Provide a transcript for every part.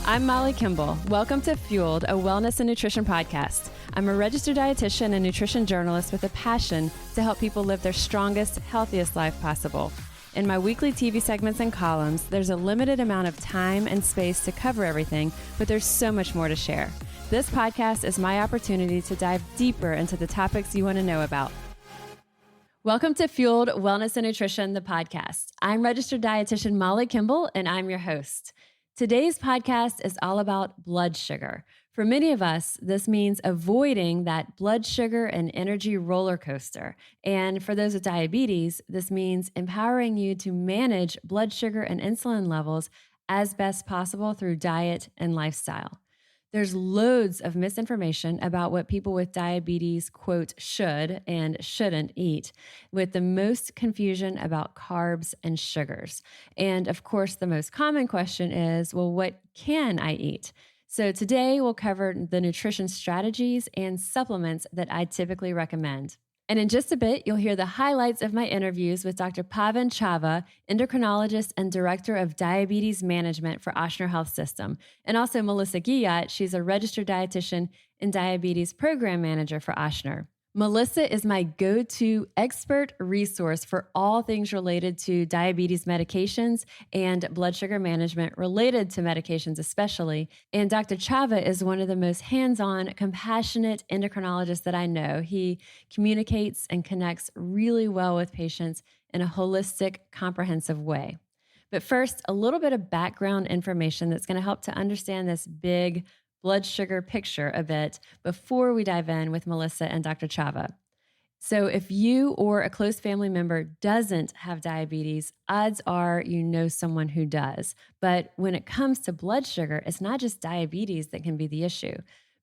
I'm Molly Kimball. Welcome to Fueled, a wellness and nutrition podcast. I'm a registered dietitian and nutrition journalist with a passion to help people live their strongest, healthiest life possible. In my weekly TV segments and columns, there's a limited amount of time and space to cover everything, but there's so much more to share. This podcast is my opportunity to dive deeper into the topics you want to know about. Welcome to Fueled Wellness and Nutrition, the podcast. I'm registered dietitian Molly Kimball, and I'm your host. Today's podcast is all about blood sugar. For many of us, this means avoiding that blood sugar and energy roller coaster. And for those with diabetes, this means empowering you to manage blood sugar and insulin levels as best possible through diet and lifestyle. There's loads of misinformation about what people with diabetes, quote, should and shouldn't eat, with the most confusion about carbs and sugars. And of course, the most common question is, well, what can I eat? So today we'll cover the nutrition strategies and supplements that I typically recommend. And in just a bit, you'll hear the highlights of my interviews with Dr. Pavan Chava, endocrinologist and director of diabetes management for Ochsner Health System, and also Melissa Guillot. She's a registered dietitian and diabetes program manager for Ochsner. Melissa is my go-to expert resource for all things related to diabetes medications and blood sugar management related to medications especially. And Dr. Chava is one of the most hands-on, compassionate endocrinologists that I know. He communicates and connects really well with patients in a holistic, comprehensive way. But first, a little bit of background information that's going to help to understand this big blood sugar picture a bit before we dive in with Melissa and Dr. Chava. So if you or a close family member doesn't have diabetes, odds are you know someone who does. But when it comes to blood sugar, it's not just diabetes that can be the issue.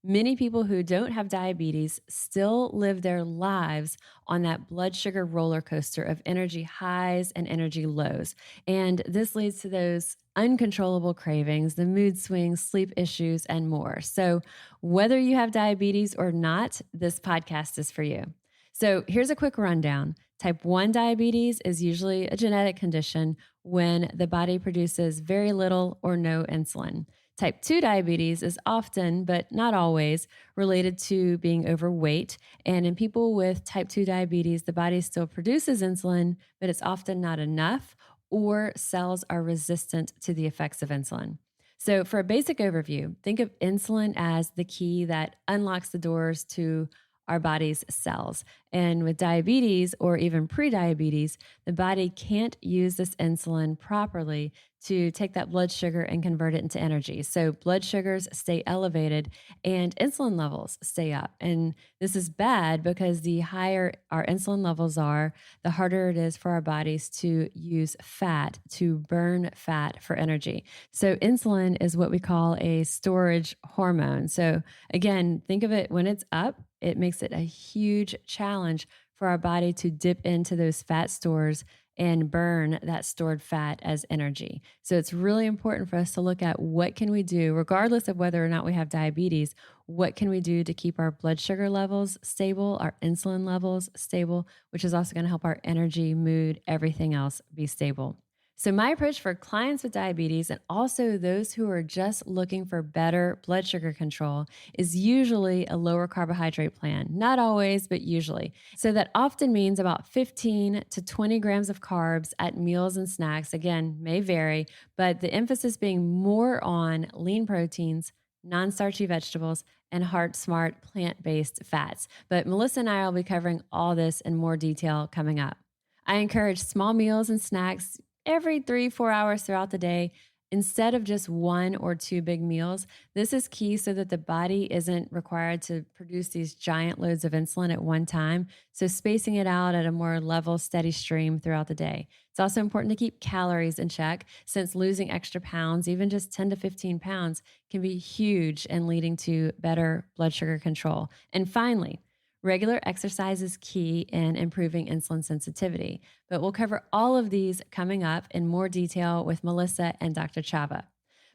Many people who don't have diabetes still live their lives on that blood sugar roller coaster of energy highs and energy lows. And this leads to those uncontrollable cravings, the mood swings, sleep issues, and more. So whether you have diabetes or not, this podcast is for you. So here's a quick rundown. Type 1 diabetes is usually a genetic condition when the body produces very little or no insulin. Type 2 diabetes is often, but not always, related to being overweight. And in people with type 2 diabetes, the body still produces insulin, but it's often not enough, or cells are resistant to the effects of insulin. So for a basic overview, think of insulin as the key that unlocks the doors to our body's cells. And with diabetes or even prediabetes, the body can't use this insulin properly to take that blood sugar and convert it into energy. So blood sugars stay elevated and insulin levels stay up. And this is bad because the higher our insulin levels are, the harder it is for our bodies to use fat, to burn fat for energy. So insulin is what we call a storage hormone. So again, think of it when it's up, it makes it a huge challenge for our body to dip into those fat stores and burn that stored fat as energy. So it's really important for us to look at what can we do, regardless of whether or not we have diabetes, what can we do to keep our blood sugar levels stable, our insulin levels stable, which is also going to help our energy, mood, everything else be stable. So my approach for clients with diabetes and also those who are just looking for better blood sugar control is usually a lower carbohydrate plan. Not always, but usually. So that often means about 15 to 20 grams of carbs at meals and snacks. Again, may vary, but the emphasis being more on lean proteins, non-starchy vegetables, and heart smart plant-based fats. But Melissa and I will be covering all this in more detail coming up. I encourage small meals and snacks every 3-4 hours throughout the day instead of just 1 or 2 big meals. This is key so that the body isn't required to produce these giant loads of insulin at one time. So spacing it out at a more level, steady stream throughout the day. It's also important to keep calories in check since losing extra pounds, even just 10 to 15 pounds, can be huge in leading to better blood sugar control. And finally, regular exercise is key in improving insulin sensitivity, but we'll cover all of these coming up in more detail with Melissa and Dr. Chava.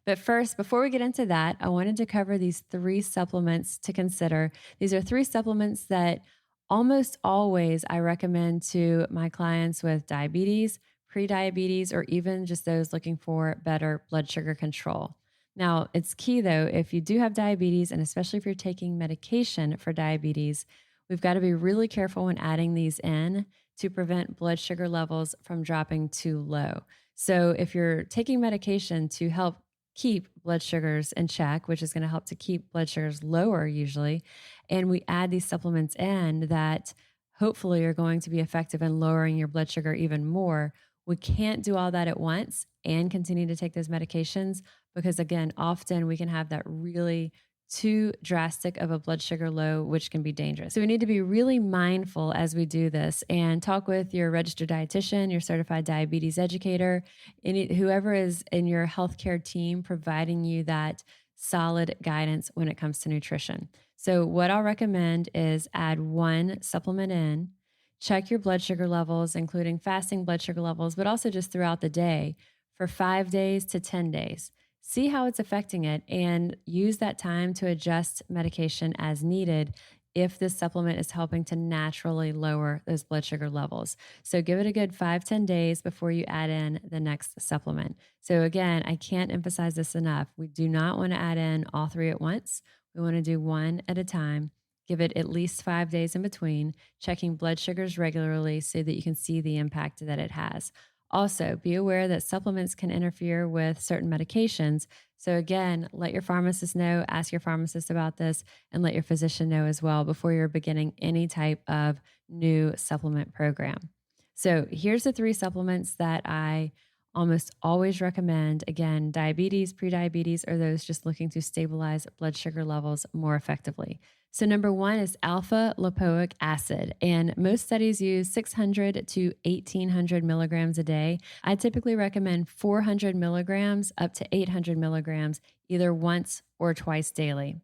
But first, before we get into that, I wanted to cover these 3 supplements to consider. These are 3 supplements that almost always I recommend to my clients with diabetes, prediabetes, or even just those looking for better blood sugar control. Now, it's key though, if you do have diabetes, and especially if you're taking medication for diabetes, we've got to be really careful when adding these in to prevent blood sugar levels from dropping too low. So, if you're taking medication to help keep blood sugars in check, which is going to help to keep blood sugars lower usually, and we add these supplements in that hopefully are going to be effective in lowering your blood sugar even more, we can't do all that at once and continue to take those medications because, again, often we can have that really too drastic of a blood sugar low, which can be dangerous. So we need to be really mindful as we do this and talk with your registered dietitian, your certified diabetes educator, whoever is in your healthcare team providing you that solid guidance when it comes to nutrition. So what I'll recommend is add one supplement in, check your blood sugar levels, including fasting blood sugar levels, but also just throughout the day for 5 days to 10 days. See how it's affecting it and use that time to adjust medication as needed if this supplement is helping to naturally lower those blood sugar levels. So give it a good 5-10 days before you add in the next supplement. So again, I can't emphasize this enough. We do not want to add in all three at once. We want to do one at a time. Give it at least 5 days in between, checking blood sugars regularly so that you can see the impact that it has. Also, be aware that supplements can interfere with certain medications. So, again, let your pharmacist know, ask your pharmacist about this, and let your physician know as well before you're beginning any type of new supplement program. So, here's the 3 supplements that I almost always recommend. Again, diabetes, prediabetes, or those just looking to stabilize blood sugar levels more effectively. So, number 1 is alpha lipoic acid, and most studies use 600 to 1800 milligrams a day. I typically recommend 400 milligrams up to 800 milligrams either once or twice daily.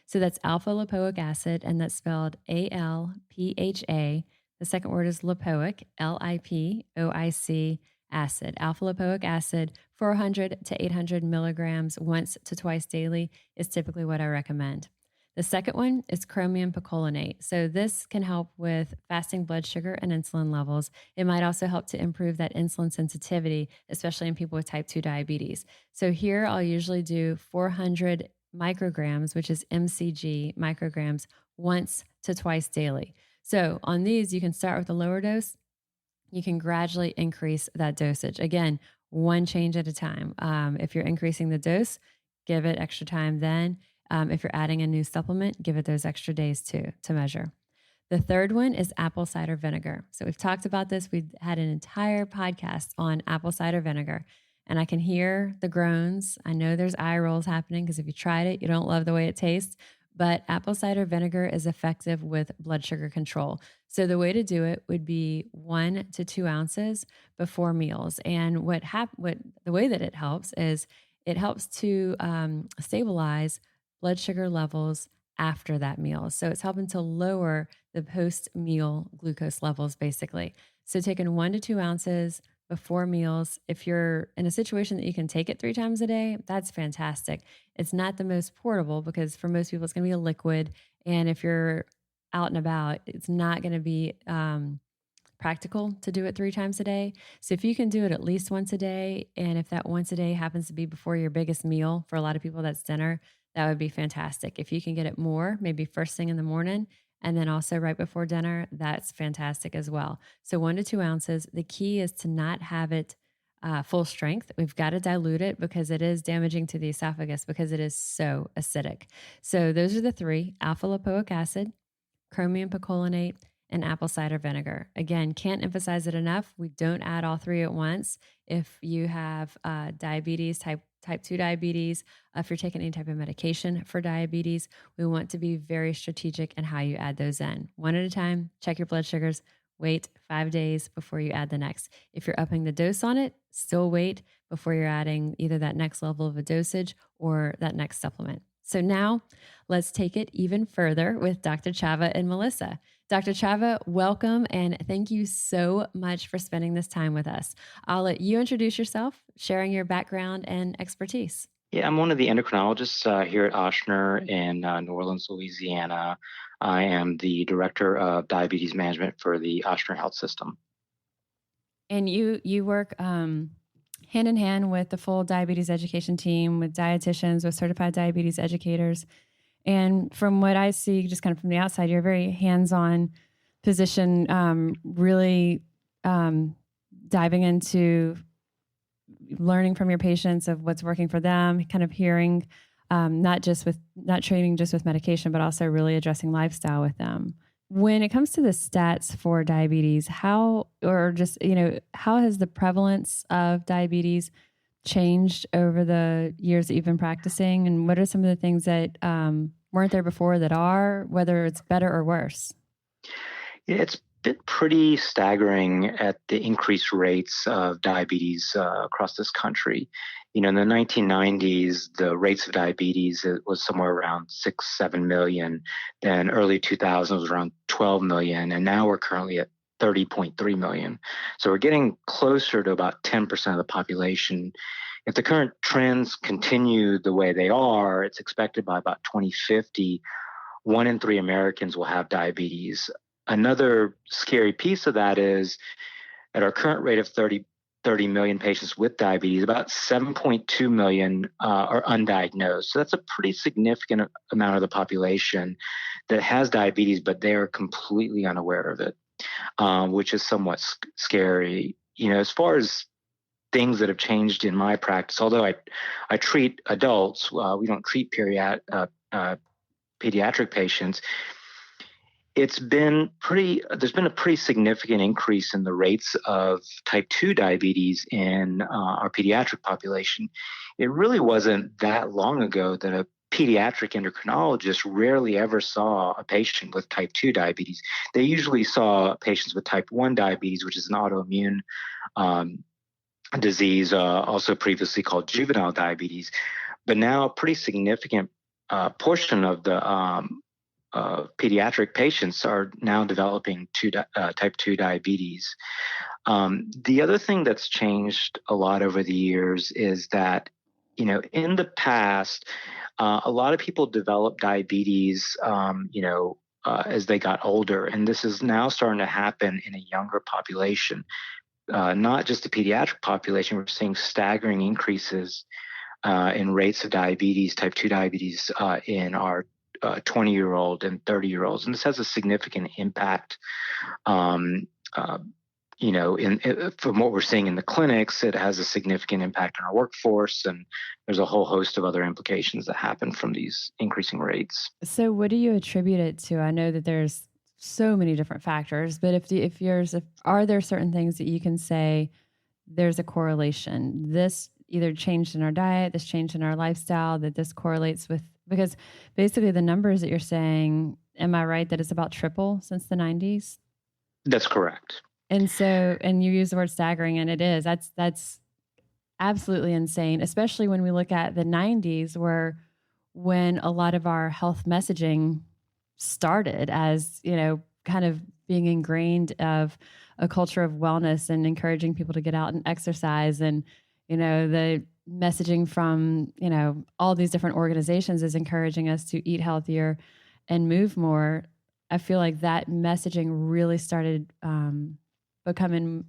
So, that's alpha lipoic acid, and that's spelled ALPHA. The second word is lipoic, LIPOIC acid. Alpha lipoic acid, 400 to 800 milligrams once to twice daily is typically what I recommend. The second one is chromium picolinate. So this can help with fasting blood sugar and insulin levels. It might also help to improve that insulin sensitivity, especially in people with type 2 diabetes. So here I'll usually do 400 micrograms, which is mcg micrograms, once to twice daily. So on these, you can start with a lower dose. You can gradually increase that dosage. Again, one change at a time. If you're increasing the dose, give it extra time then. If you're adding a new supplement, give it those extra days too to measure. The third one is apple cider vinegar. So we've talked about this. We had an entire podcast on apple cider vinegar, and I can hear the groans. I know there's eye rolls happening because if you tried it, you don't love the way it tastes. But apple cider vinegar is effective with blood sugar control. So the way to do it would be 1 to 2 ounces before meals. And the way that it helps is it helps to stabilize blood sugar levels after that meal. So it's helping to lower the post-meal glucose levels, basically. So taking 1 to 2 ounces before meals. If you're in a situation that you can take it 3 times a day, that's fantastic. It's not the most portable because for most people, it's going to be a liquid. And if you're out and about, it's not going to be practical to do it 3 times a day. So if you can do it at least once a day, and if that once a day happens to be before your biggest meal, for a lot of people, that's dinner, that would be fantastic. If you can get it more, maybe first thing in the morning, and then also right before dinner, that's fantastic as well. So 1 to 2 ounces. The key is to not have it full strength. We've got to dilute it because it is damaging to the esophagus because it is so acidic. So those are the 3: alpha lipoic acid, chromium picolinate, and apple cider vinegar. Again, can't emphasize it enough. We don't add all 3 at once. If you have diabetes, type 2 diabetes, if you're taking any type of medication for diabetes, we want to be very strategic in how you add those in. 1 at a time, check your blood sugars, wait 5 days before you add the next. If you're upping the dose on it, still wait before you're adding either that next level of a dosage or that next supplement. So now let's take it even further with Dr. Chava and Melissa. Dr. Chava, welcome, and thank you so much for spending this time with us. I'll let you introduce yourself, sharing your background and expertise. Yeah, I'm one of the endocrinologists here at Ochsner in New Orleans, Louisiana. I am the director of diabetes management for the Ochsner Health System. And you work hand in hand with the full diabetes education team, with dietitians, with certified diabetes educators. And from what I see, just kind of from the outside, you're a very hands-on physician, really diving into learning from your patients of what's working for them, kind of hearing, not treating just with medication, but also really addressing lifestyle with them. When it comes to the stats for diabetes, how has the prevalence of diabetes changed over the years that you've been practicing? And what are some of the things that weren't there before that are, whether it's better or worse? Yeah, it's been pretty staggering at the increased rates of diabetes across this country. In the 1990s, the rates of diabetes, it was somewhere around 6-7 million. Then early 2000s was around 12 million, and now we're currently at 30.3 million. So we're getting closer to about 10% of the population. If the current trends continue the way they are, it's expected by about 2050, 1 in 3 Americans will have diabetes. Another scary piece of that is at our current rate of 30 million patients with diabetes, about 7.2 million are undiagnosed. So that's a pretty significant amount of the population that has diabetes, but they are completely unaware of it, which is somewhat scary. As far as things that have changed in my practice, although I treat adults, we don't treat pediatric patients. There's been a pretty significant increase in the rates of type 2 diabetes in our pediatric population. It really wasn't that long ago that a pediatric endocrinologist rarely ever saw a patient with type 2 diabetes. They usually saw patients with type 1 diabetes, which is an autoimmune disease, also previously called juvenile diabetes. But now a pretty significant portion of the pediatric patients are now developing type 2 diabetes. The other thing that's changed a lot over the years is that, in the past, a lot of people developed diabetes, as they got older. And this is now starting to happen in a younger population, not just the pediatric population. We're seeing staggering increases in rates of diabetes, type 2 diabetes, in our 20-year-old and 30-year-olds. And this has a significant impact, from what we're seeing in the clinics. It has a significant impact on our workforce, and there's a whole host of other implications that happen from these increasing rates. So what do you attribute it to? I know that there's so many different factors, but are there certain things that you can say there's a correlation? This either changed in our diet, this changed in our lifestyle, that this correlates with, because basically the numbers that you're saying, am I right that it's about triple since the 90s? That's correct. And you use the word staggering, and it is. That's absolutely insane, especially when we look at the 90s, when a lot of our health messaging started as, kind of being ingrained of a culture of wellness and encouraging people to get out and exercise. And, the messaging from, all these different organizations is encouraging us to eat healthier and move more. I feel like that messaging really started becoming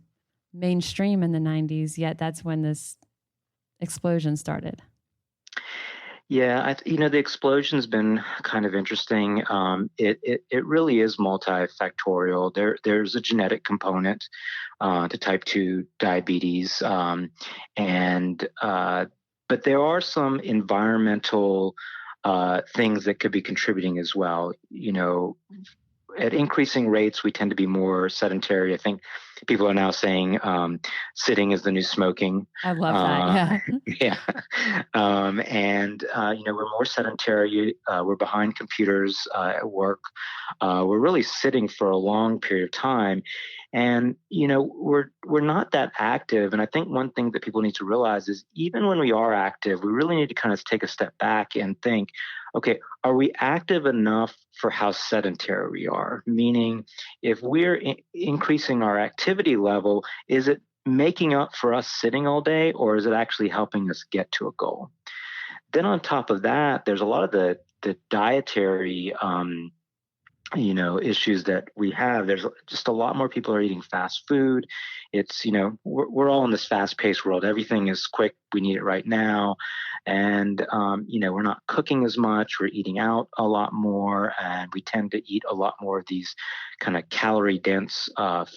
mainstream in the 90s, yet that's when this explosion started. Yeah, the explosion's been kind of interesting. It really is multifactorial. There's a genetic component to type 2 diabetes, but there are some environmental things that could be contributing as well. At increasing rates, we tend to be more sedentary. I think people are now saying sitting is the new smoking. I love that. Yeah. We're more sedentary. We're behind computers at work. We're really sitting for a long period of time. And, we're not that active. And I think one thing that people need to realize is even when we are active, we really need to kind of take a step back and think, okay, are we active enough for how sedentary we are? Meaning, if we're increasing our activity level, is it making up for us sitting all day, or is it actually helping us get to a goal? Then on top of that, there's a lot of the dietary issues that we have. There's just a lot more people are eating fast food. It's, we're all in this fast paced world. Everything is quick. We need it right now. And, we're not cooking as much. We're eating out a lot more. And we tend to eat a lot more of these kind of calorie dense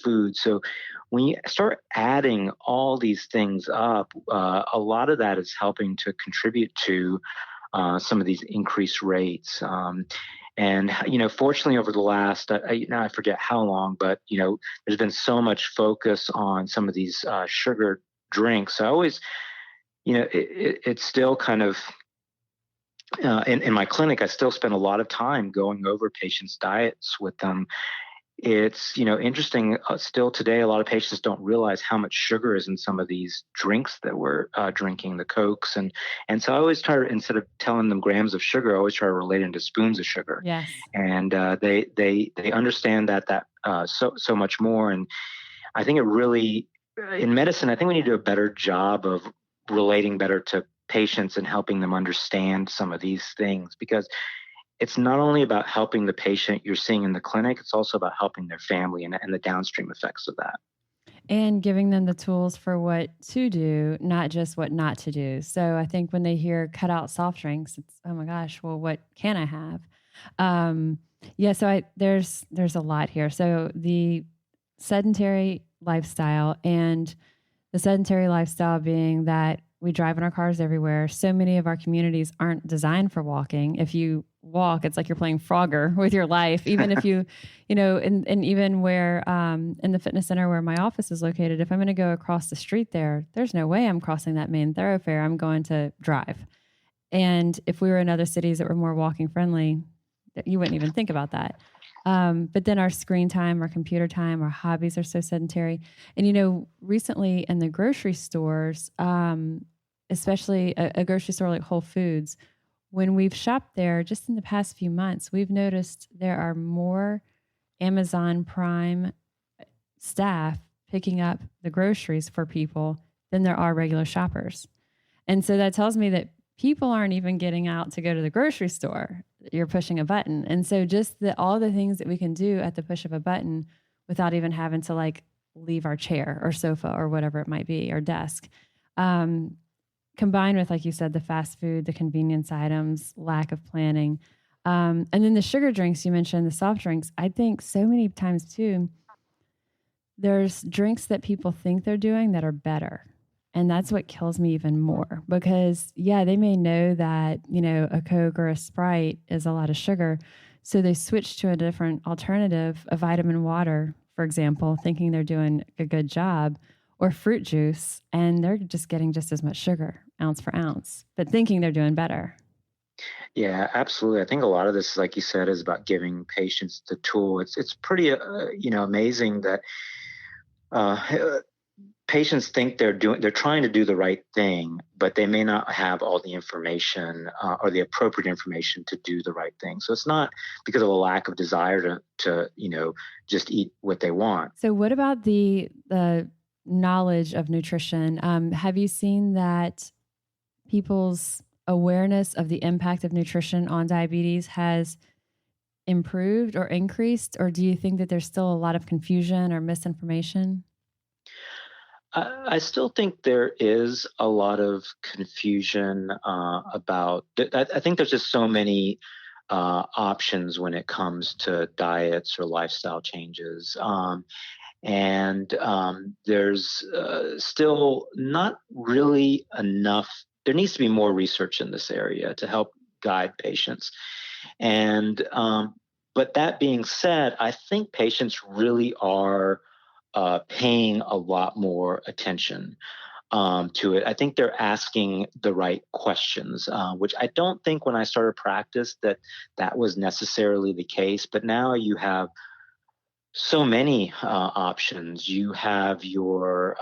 foods. So when you start adding all these things up, a lot of that is helping to contribute to some of these increased rates. And fortunately, over the last, I forget how long, but there's been so much focus on some of these sugar drinks. So I always, it's still kind of in my clinic. I still spend a lot of time going over patients' diets with them. It's interesting. Still today, a lot of patients don't realize how much sugar is in some of these drinks that we're drinking, the Cokes, and so I always try to, instead of telling them grams of sugar, I always try to relate it into spoons of sugar. Yes. And they understand that so much more. And I think it really, in medicine, I think we need to do a better job of relating better to patients and helping them understand some of these things, because it's not only about helping the patient you're seeing in the clinic, it's also about helping their family and the downstream effects of that. And giving them the tools for what to do, not just what not to do. So I think when they hear cut out soft drinks, it's, oh my gosh, well, what can I have? There's a lot here. So the sedentary lifestyle, and the sedentary lifestyle being that we drive in our cars everywhere. So many of our communities aren't designed for walking. If you walk, it's like you're playing Frogger with your life. Even if you, and even where in the fitness center where my office is located, if I'm going to go across the street there's no way I'm crossing that main thoroughfare. I'm going to drive. And if we were in other cities that were more walking friendly, you wouldn't even think about that. But then our screen time, our computer time, our hobbies are so sedentary. And, recently in the grocery stores, especially a grocery store like Whole Foods, when we've shopped there just in the past few months, we've noticed there are more Amazon Prime staff picking up the groceries for people than there are regular shoppers. And so that tells me that people aren't even getting out to go to the grocery store. You're pushing a button. And so just all the things that we can do at the push of a button without even having to leave our chair or sofa or whatever it might be, or desk, combined with, like you said, the fast food, the convenience items, lack of planning. And then the sugar drinks, you mentioned the soft drinks. I think so many times too, there's drinks that people think they're doing that are better. And that's what kills me even more, because they may know that, a Coke or a Sprite is a lot of sugar. So they switch to a different alternative, a vitamin water, for example, thinking they're doing a good job, or fruit juice, and they're just getting just as much sugar, ounce for ounce, but thinking they're doing better. Yeah, absolutely. I think a lot of this, like you said, is about giving patients the tool. It's pretty, amazing that patients think they're trying to do the right thing, but they may not have all the information or the appropriate information to do the right thing. So it's not because of a lack of desire to just eat what they want. So what about the knowledge of nutrition? Have you seen that people's awareness of the impact of nutrition on diabetes has improved or increased, or do you think that there's still a lot of confusion or misinformation? I still think there is a lot of confusion about. I think there's just so many options when it comes to diets or lifestyle changes. There's still not really enough. There needs to be more research in this area to help guide patients. But that being said, I think patients really are paying a lot more attention to it. I think they're asking the right questions, which I don't think when I started practice that was necessarily the case. But now you have so many options. You have your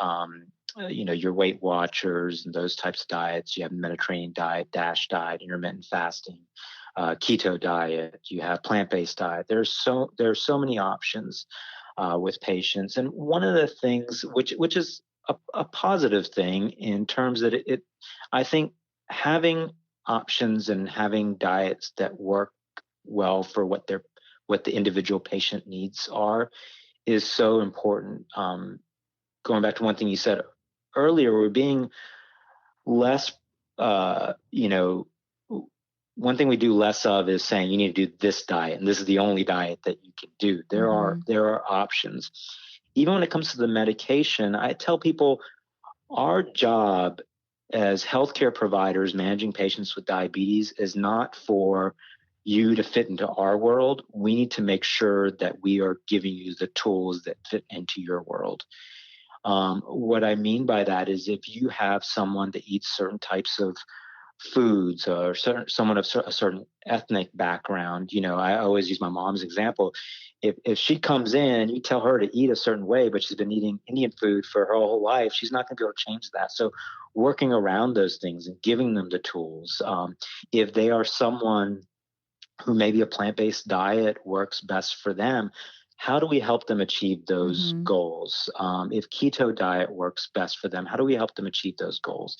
Weight Watchers and those types of diets. You have Mediterranean diet, DASH diet, intermittent fasting, keto diet. You have plant-based diet. There's so many options with patients, and one of the things which is a positive thing in terms that it I think having options and having diets that work well for what what the individual patient needs are is so important. Going back to one thing you said earlier, we're being less, one thing we do less of is saying you need to do this diet and this is the only diet that you can do. There are options. Even when it comes to the medication, I tell people our job as healthcare providers managing patients with diabetes is not for you to fit into our world. We need to make sure that we are giving you the tools that fit into your world. What I mean by that is if you have someone that eats certain types of foods or someone of a certain ethnic background, I always use my mom's example. If she comes in, you tell her to eat a certain way, but she's been eating Indian food for her whole life, she's not going to be able to change that. So working around those things and giving them the tools. If they are someone who maybe a plant-based diet works best for them, how do we help them achieve those goals? If keto diet works best for them, how do we help them achieve those goals?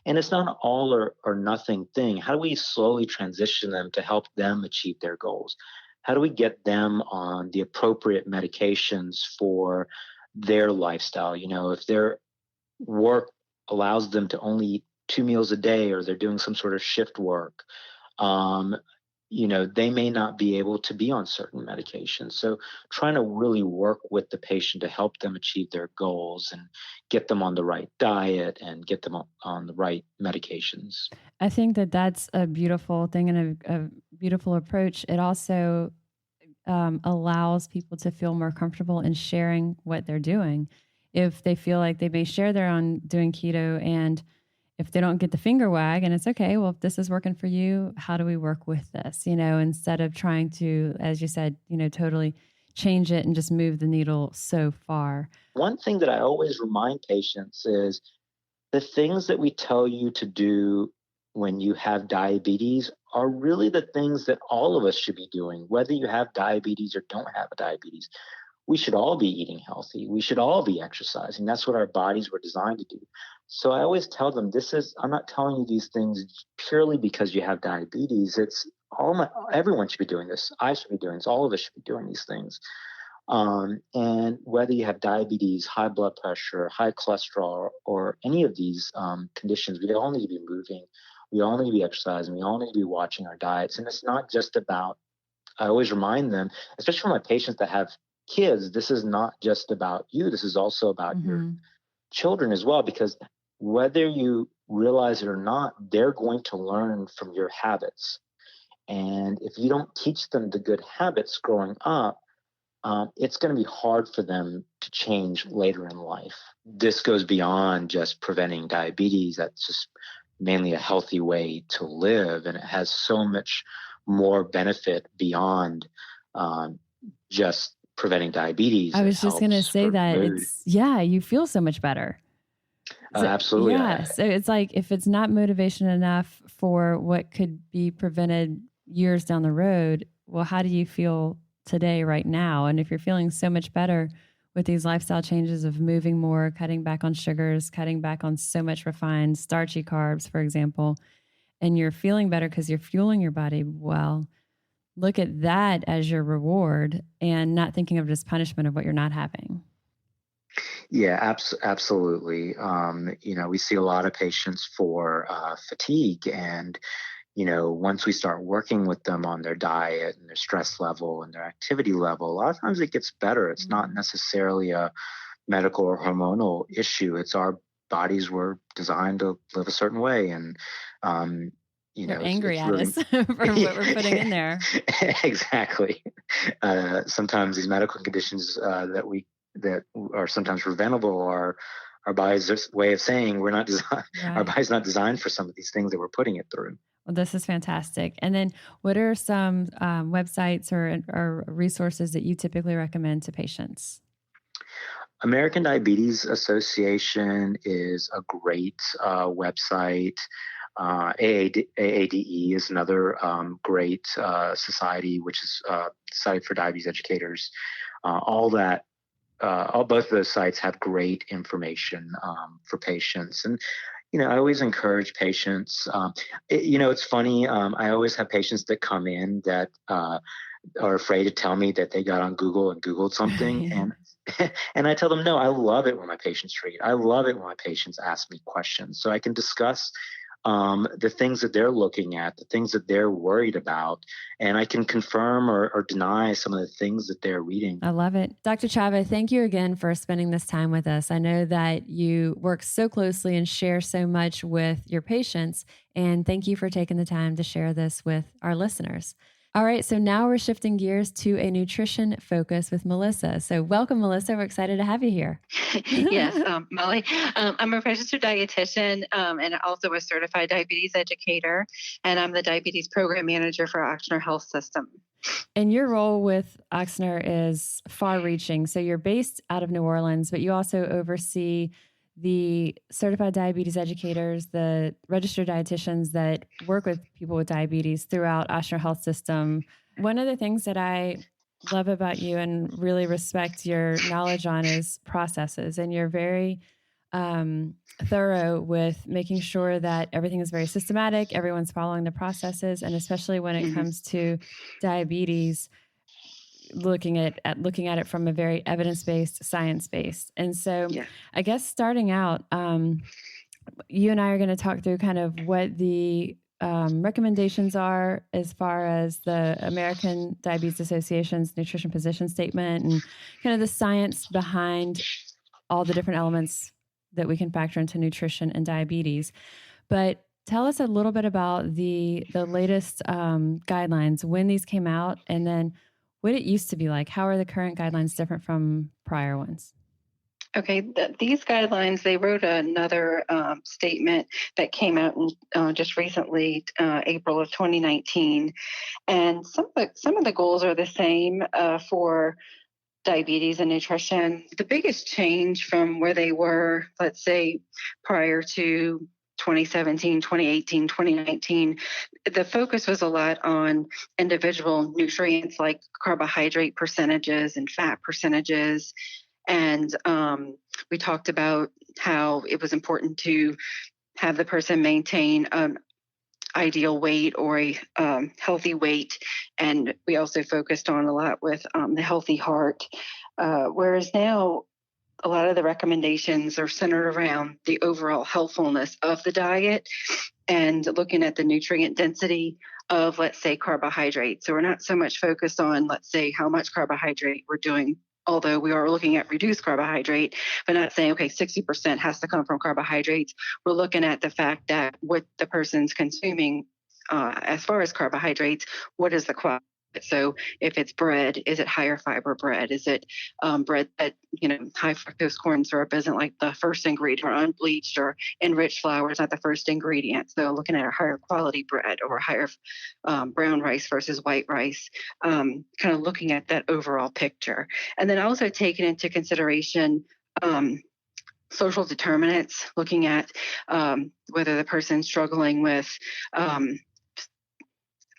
And it's not an all or nothing thing. How do we slowly transition them to help them achieve their goals? How do we get them on the appropriate medications for their lifestyle? If their work allows them to only eat 2 meals a day, or they're doing some sort of shift work, they may not be able to be on certain medications. So trying to really work with the patient to help them achieve their goals and get them on the right diet and get them on the right medications. I think that that's a beautiful thing and a beautiful approach. It also allows people to feel more comfortable in sharing what they're doing. If they feel like they may share they're on doing keto, and if they don't get the finger wag, and it's okay, well, if this is working for you, how do we work with this? Instead of trying to, as you said, totally change it and just move the needle so far. One thing that I always remind patients is the things that we tell you to do when you have diabetes are really the things that all of us should be doing, whether you have diabetes or don't have a diabetes. We should all be eating healthy. We should all be exercising. That's what our bodies were designed to do. So I always tell them I'm not telling you these things purely because you have diabetes. It's everyone should be doing this. I should be doing this. All of us should be doing these things. And whether you have diabetes, high blood pressure, high cholesterol, or any of these conditions, we all need to be moving. We all need to be exercising. We all need to be watching our diets. And it's not just about, I always remind them, especially for my patients that have kids, this is not just about you. This is also about your children as well, because whether you realize it or not, they're going to learn from your habits. And if you don't teach them the good habits growing up, it's going to be hard for them to change later in life. This goes beyond just preventing diabetes. That's just mainly a healthy way to live. And it has so much more benefit beyond just preventing diabetes. I was just going to say that you feel so much better. So, absolutely. Yeah. So it's like, if it's not motivation enough for what could be prevented years down the road, well, how do you feel today, right now? And if you're feeling so much better with these lifestyle changes of moving more, cutting back on sugars, cutting back on so much refined starchy carbs, for example, and you're feeling better because you're fueling your body well, look at that as your reward and not thinking of just punishment of what you're not having. Yeah, absolutely. We see a lot of patients for fatigue, and once we start working with them on their diet and their stress level and their activity level, a lot of times it gets better. It's not necessarily a medical or hormonal issue. It's our bodies were designed to live a certain way, and they're angry at us for what we're putting in there. Exactly. Sometimes these medical conditions that are sometimes preventable are our body's way of saying we're not designed. Right. Our body's not designed for some of these things that we're putting it through. Well, this is fantastic. And then what are some websites or resources that you typically recommend to patients? American Diabetes Association is a great website. AADE is another great society, which is a site for diabetes educators. Both of those sites have great information for patients. And I always encourage patients. It's funny. I always have patients that come in that are afraid to tell me that they got on Google and Googled something. Yeah. And and I tell them, no, I love it when my patients read. I love it when my patients ask me questions so I can discuss the things that they're looking at, the things that they're worried about, and I can confirm or deny some of the things that they're reading. I love it. Dr. Chava, thank you again for spending this time with us. I know that you work so closely and share so much with your patients, and thank you for taking the time to share this with our listeners. All right, so now we're shifting gears to a nutrition focus with Melissa. So welcome, Melissa. We're excited to have you here. Yes, Molly. I'm a registered dietitian and also a certified diabetes educator, and I'm the diabetes program manager for Ochsner Health System. And your role with Ochsner is far-reaching. So you're based out of New Orleans, but you also oversee the certified diabetes educators, the registered dietitians that work with people with diabetes throughout Ochsner Health System. One of the things that I love about you and really respect your knowledge on is processes, and you're very thorough with making sure that everything is very systematic, everyone's following the processes, and especially when it comes to diabetes, looking at it from a very evidence-based, science-based. And so I guess starting out, you and I are going to talk through kind of what the recommendations are as far as the American Diabetes Association's nutrition position statement and kind of the science behind all the different elements that we can factor into nutrition and diabetes. But tell us a little bit about the latest guidelines, when these came out, and then what it used to be like. How are the current guidelines different from prior ones? Okay, these guidelines, they wrote another statement that came out just recently, April of 2019, and some of the goals are the same for diabetes and nutrition. The biggest change from where they were, let's say, prior to 2017, 2018, 2019, the focus was a lot on individual nutrients like carbohydrate percentages and fat percentages. And we talked about how it was important to have the person maintain ideal weight or a healthy weight. And we also focused on a lot with the healthy heart. Whereas now, a lot of the recommendations are centered around the overall healthfulness of the diet and looking at the nutrient density of, let's say, carbohydrates. So we're not so much focused on, let's say, how much carbohydrate we're doing, although we are looking at reduced carbohydrate, but not saying, okay, 60% has to come from carbohydrates. We're looking at the fact that what the person's consuming as far as carbohydrates, what is the quality? So if it's bread, is it higher fiber bread? Is it bread that, high fructose corn syrup isn't like the first ingredient, or unbleached or enriched flour is not the first ingredient? So looking at a higher quality bread or higher brown rice versus white rice, kind of looking at that overall picture. And then also taking into consideration social determinants, looking at whether the person's struggling with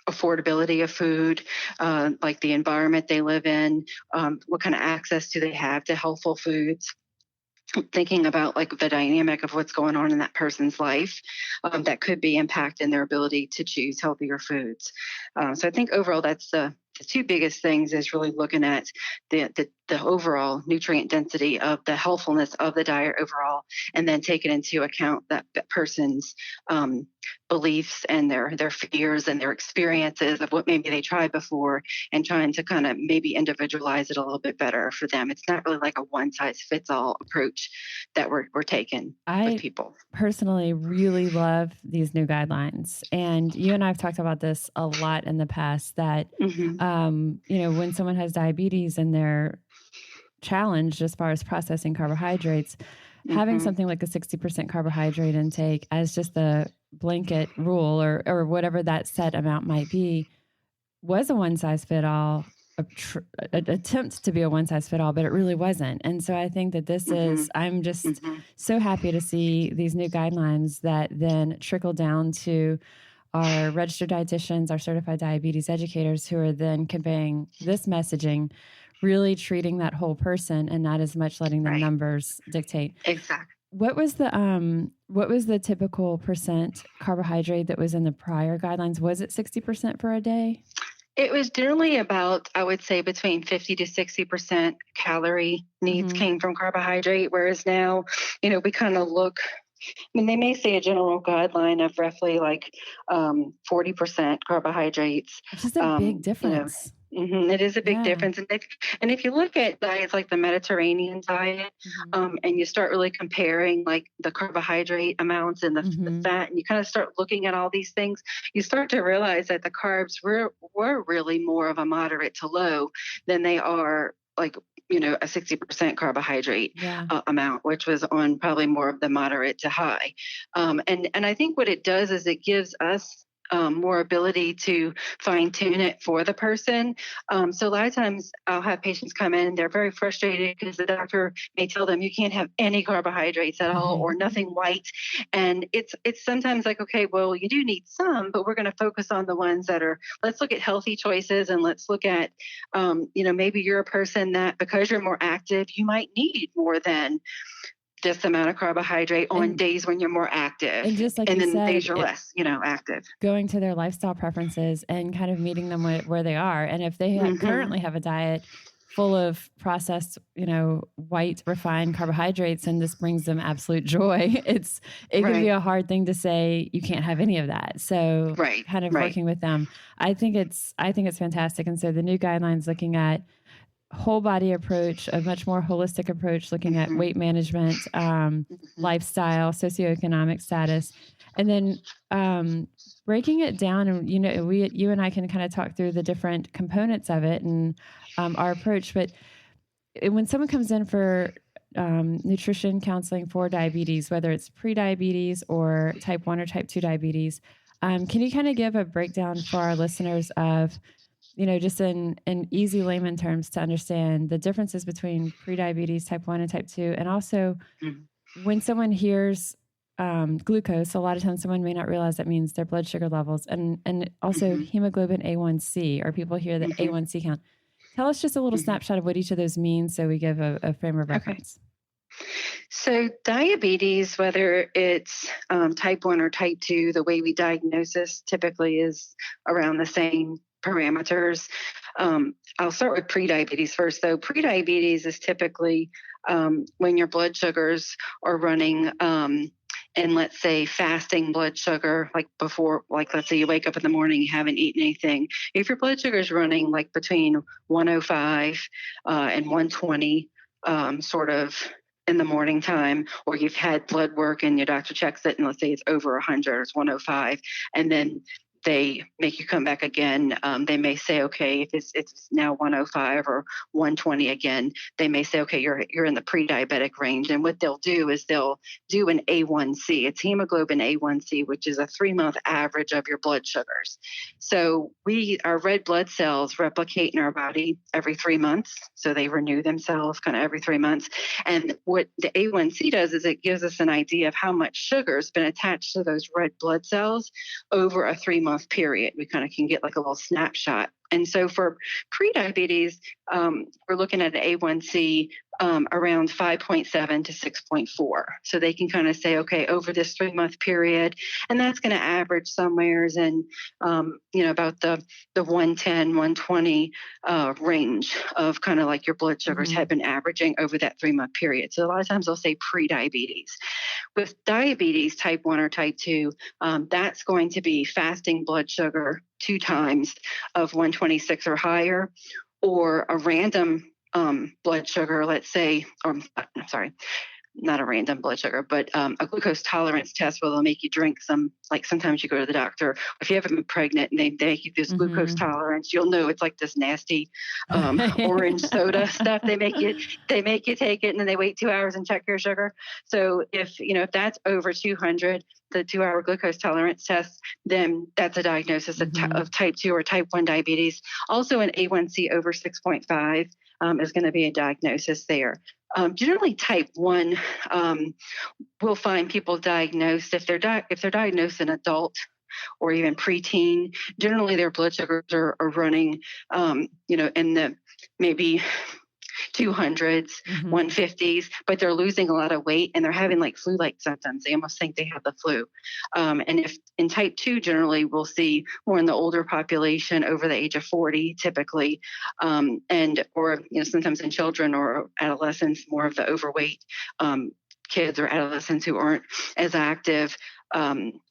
affordability of food, like the environment they live in, what kind of access do they have to healthful foods, thinking about like the dynamic of what's going on in that person's life that could be impacting their ability to choose healthier foods. So I think overall that's the two biggest things is really looking at the overall nutrient density of the healthfulness of the diet overall, and then taking into account that person's beliefs and their fears and their experiences of what maybe they tried before, and trying to kind of maybe individualize it a little bit better for them. It's not really like a one-size-fits-all approach that we're taking with people. I personally really love these new guidelines. And you and I have talked about this a lot in the past, that, when someone has diabetes and they're challenged as far as processing carbohydrates, having something like a 60% carbohydrate intake as just the blanket rule or whatever that set amount might be was a one-size-fit-all attempt to be a one-size-fit-all, but it really wasn't. And so I think that this is, I'm just so happy to see these new guidelines that then trickle down to our registered dietitians, our certified diabetes educators, who are then conveying this messaging, really treating that whole person and not as much letting the numbers dictate. Exactly. What was the typical percent carbohydrate that was in the prior guidelines? Was it 60% for a day? It was generally about, I would say, between 50 to 60% calorie needs Mm-hmm. came from carbohydrate, whereas now, we kind of look. I mean, they may say a general guideline of roughly like 40% carbohydrates. Which is a big difference. It is a big Yeah. difference. And if you look at diets like the Mediterranean diet, Mm-hmm. and you start really comparing like the carbohydrate amounts and the Mm-hmm. fat, and you kind of start looking at all these things, you start to realize that the carbs were really more of a moderate to low than they are like a 60% carbohydrate Yeah. amount, which was on probably more of the moderate to high. And I think what it does is it gives us more ability to fine tune it for the person. So a lot of times I'll have patients come in and they're very frustrated because the doctor may tell them you can't have any carbohydrates at all or nothing white. And it's sometimes like, okay, well, you do need some, but we're going to focus on the ones that are, let's look at healthy choices, and let's look at, maybe you're a person that because you're more active, you might need more than this amount of carbohydrate on days when you're more active. And just like and you then said, days you're less, active. Going to their lifestyle preferences and kind of meeting them where they are. And if they currently have a diet full of processed, white refined carbohydrates, and this brings them absolute joy, it can be a hard thing to say you can't have any of that. So kind of working with them, I think it's fantastic. And so the new guidelines looking at whole body approach, a much more holistic approach, looking at weight management, lifestyle, socioeconomic status, and then breaking it down. And you and I can kind of talk through the different components of it and our approach. But when someone comes in for nutrition counseling for diabetes, whether it's pre-diabetes or type 1 or type 2 diabetes, can you kind of give a breakdown for our listeners of just in easy layman terms to understand the differences between prediabetes, type 1 and type 2. And also when someone hears glucose, a lot of times someone may not realize that means their blood sugar levels, and also hemoglobin A1C, or people hear the A1C count. Tell us just a little snapshot of what each of those means so we give a frame of reference. So diabetes, whether it's type 1 or type 2, the way we diagnose this typically is around the same parameters. I'll start with prediabetes first, though. Prediabetes is typically when your blood sugars are running, and let's say fasting blood sugar, like before, like let's say you wake up in the morning, you haven't eaten anything. If your blood sugar is running like between 105 and 120, sort of in the morning time, or you've had blood work and your doctor checks it and let's say it's over 100, it's 105, and then they make you come back again. They may say, okay, if it's now 105 or 120 again, they may say, okay, you're in the pre-diabetic range. And what they'll do is they'll do an A1C. It's hemoglobin A1C, which is a 3-month average of your blood sugars. So our red blood cells replicate in our body every 3 months. So they renew themselves kind of every 3 months. And what the A1C does is it gives us an idea of how much sugar has been attached to those red blood cells over a 3-month period. We kind of can get like a little snapshot. And so for prediabetes, we're looking at an A1C around 5.7 to 6.4. So they can kind of say, okay, over this 3-month period, and that's going to average somewhere in, about the 110, 120 range of kind of like your blood sugars have been averaging over that 3-month period. So a lot of times they'll say prediabetes. With diabetes, type 1 or type 2, that's going to be fasting blood sugar 2 times of 126 or higher, or a random blood sugar, let's say, or I'm sorry, not a random blood sugar, but a glucose tolerance test where they'll make you drink some, like sometimes you go to the doctor, if you haven't been pregnant and they make you this glucose tolerance, you'll know it's like this nasty orange soda stuff. They make you take it and then they wait 2 hours and check your sugar. So if that's over 200, the 2-hour glucose tolerance test, then that's a diagnosis of type 2 or type 1 diabetes. Also an A1C over 6.5 is going to be a diagnosis there. Generally, type 1 will find people diagnosed if they're diagnosed an adult or even preteen. Generally, their blood sugars are running, in the maybe 200s, 150s, but they're losing a lot of weight and they're having like flu-like symptoms. They almost think they have the flu. And if in type 2, generally we'll see more in the older population over the age of 40, typically, or sometimes in children or adolescents, more of the overweight kids or adolescents who aren't as active.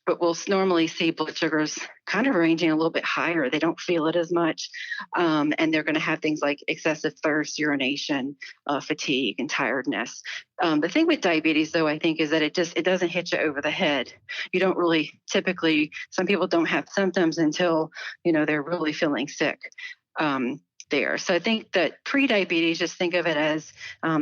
But we'll normally see blood sugars kind of ranging a little bit higher. They don't feel it as much. And they're going to have things like excessive thirst, urination, fatigue, and tiredness. The thing with diabetes, though, I think, is that it doesn't hit you over the head. You don't really typically, some people don't have symptoms until, they're really feeling sick. There. So I think that pre-diabetes, just think of it as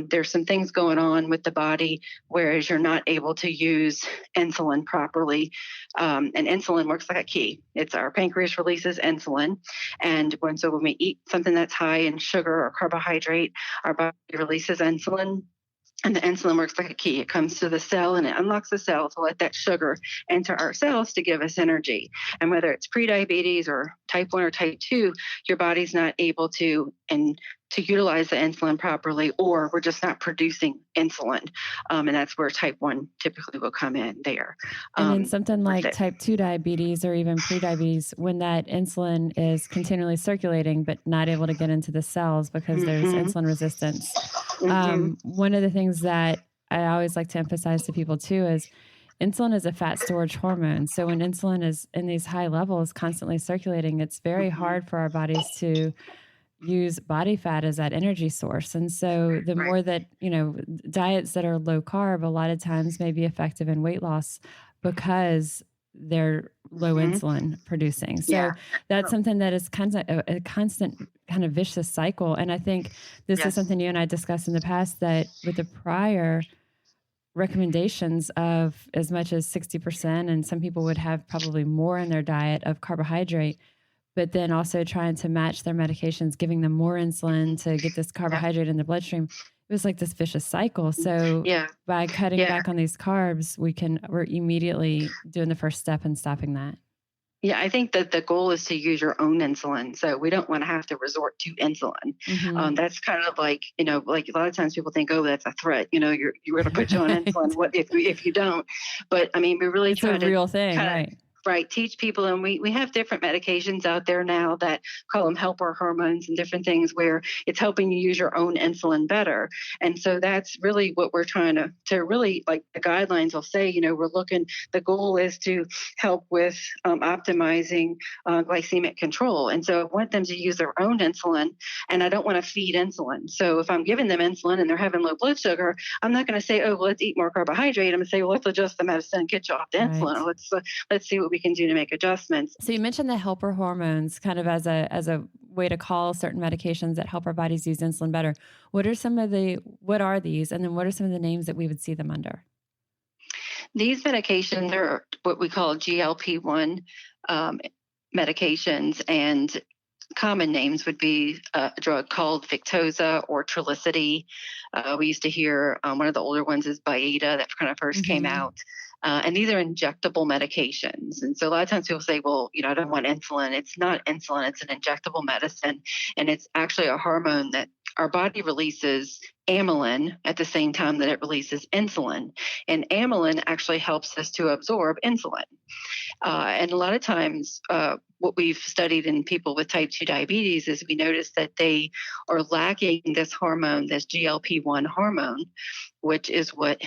there's some things going on with the body, whereas you're not able to use insulin properly. And insulin works like a key. It's our pancreas releases insulin. And when we eat something that's high in sugar or carbohydrate, our body releases insulin. And the insulin works like a key. It comes to the cell and it unlocks the cell to let that sugar enter our cells to give us energy. And whether it's prediabetes or type 1 or type 2, your body's not able to utilize the insulin properly, or we're just not producing insulin. And that's where type 1 typically will come in there. And in something like type 2 diabetes or even prediabetes, when that insulin is continually circulating but not able to get into the cells because there's insulin resistance. One of the things that I always like to emphasize to people too is insulin is a fat storage hormone. So when insulin is in these high levels constantly circulating, it's very hard for our bodies to use body fat as that energy source. And so the more that, diets that are low carb, a lot of times may be effective in weight loss because they're low insulin producing. So that's something that is a constant kind of vicious cycle. And I think this is something you and I discussed in the past, that with the prior recommendations of as much as 60%, and some people would have probably more in their diet of carbohydrate, but then also trying to match their medications, giving them more insulin to get this carbohydrate in the bloodstream. It was like this vicious cycle. So by cutting back on these carbs, we're immediately doing the first step in stopping that. Yeah, I think that the goal is to use your own insulin. So we don't want to have to resort to insulin. That's kind of like, like a lot of times people think, oh, that's a threat. You're going to put you on insulin. What if you don't? But I mean, we really try to. It's a real thing, right? Right. Teach people. And we have different medications out there now that call them helper hormones and different things where it's helping you use your own insulin better. And so that's really what we're trying to really, like the guidelines will say, the goal is to help with optimizing glycemic control. And so I want them to use their own insulin, and I don't want to feed insulin. So if I'm giving them insulin and they're having low blood sugar, I'm not going to say, oh, well, let's eat more carbohydrate. I'm going to say, well, let's adjust the medicine and get you off the insulin. Or let's see what we can do to make adjustments. So you mentioned the helper hormones kind of as a way to call certain medications that help our bodies use insulin better. What are these? And then what are some of the names that we would see them under? These medications are what we call GLP-1 medications, and common names would be a drug called Victoza or Trulicity. We used to hear one of the older ones is Byetta that kind of first came out. And these are injectable medications. And so a lot of times people say, well, I don't want insulin. It's not insulin. It's an injectable medicine. And it's actually a hormone that our body releases amylin at the same time that it releases insulin. And amylin actually helps us to absorb insulin. And a lot of times what we've studied in people with type 2 diabetes is we notice that they are lacking this hormone, this GLP-1 hormone, which is what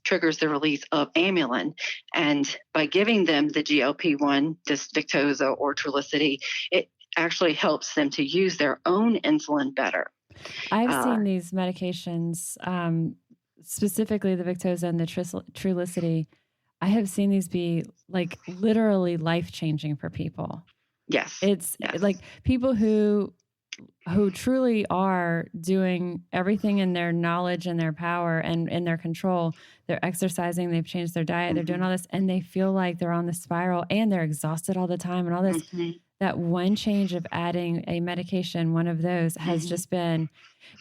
triggers the release of amylin. And by giving them the GLP-1, this Victoza or Trulicity, it actually helps them to use their own insulin better. I've seen these medications, specifically the Victoza and the Trulicity. I have seen these be like literally life-changing for people. Yes. It's like people who truly are doing everything in their knowledge and their power and in their control. They're exercising, they've changed their diet, they're doing all this, and they feel like they're on the spiral and they're exhausted all the time and all this. That one change of adding a medication, one of those has just been,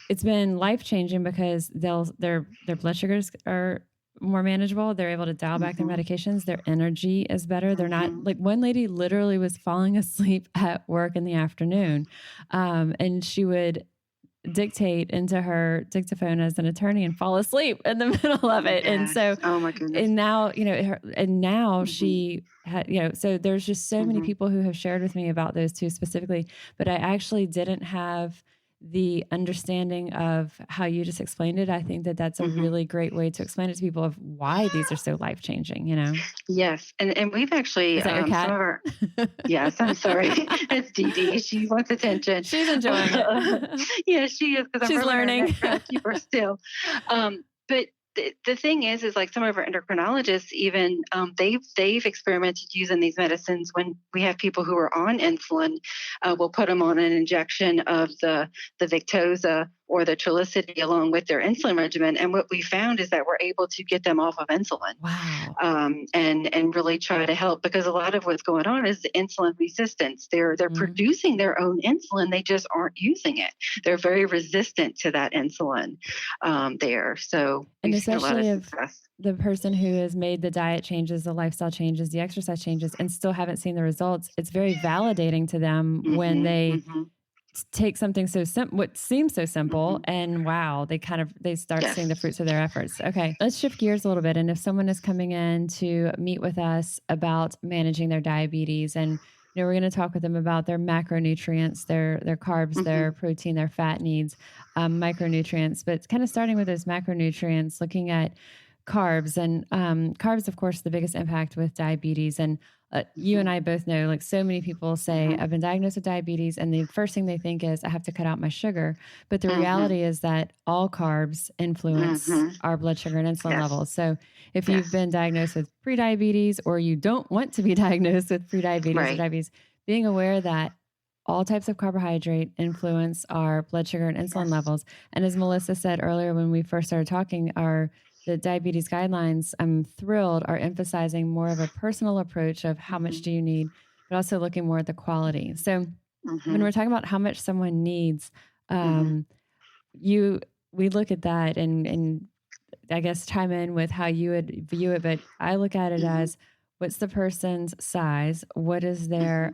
it's been life-changing because their blood sugars are more manageable. They're able to dial back their medications. Their energy is better. They're not like, one lady literally was falling asleep at work in the afternoon. And she would dictate into her dictaphone as an attorney and fall asleep in the middle of it. And so, oh my goodness. and now, she had, so there's just so many people who have shared with me about those two specifically, but I actually didn't have the understanding of how you just explained it. I think that that's a really great way to explain it to people of why these are so life-changing, Yes. And we've actually, Is that your cat? some of our, yes, I'm sorry. It's Dee Dee. She wants attention. She's enjoying it. Yeah, she is. She's learning. Keep her still. But the thing is like some of our endocrinologists, even they've experimented using these medicines when we have people who are on insulin. We'll put them on an injection of the Victoza or the Trulicity along with their insulin regimen. And what we found is that we're able to get them off of insulin. Wow. And really try to help, because a lot of what's going on is the insulin resistance. They're producing their own insulin. They just aren't using it. They're very resistant to that insulin there. So, and especially if the person who has made the diet changes, the lifestyle changes, the exercise changes, and still haven't seen the results, it's very validating to them when they take something what seems so simple, and wow, they start seeing the fruits of their efforts. Okay, let's shift gears a little bit. And if someone is coming in to meet with us about managing their diabetes, and we're going to talk with them about their macronutrients, their carbs, their protein, their fat needs, micronutrients, but it's kind of starting with those macronutrients, looking at carbs. And carbs, of course, the biggest impact with diabetes. And you and I both know, like, so many people say, I've been diagnosed with diabetes, and the first thing they think is I have to cut out my sugar. But the reality is that all carbs influence our blood sugar and insulin levels. So if you've been diagnosed with prediabetes, or you don't want to be diagnosed with prediabetes or diabetes, being aware that all types of carbohydrate influence our blood sugar and insulin levels. And as Melissa said earlier, when we first started talking, the diabetes guidelines, I'm thrilled, are emphasizing more of a personal approach of how much do you need, but also looking more at the quality. So when we're talking about how much someone needs, we look at that and I guess chime in with how you would view it. But I look at it as, what's the person's size? What is their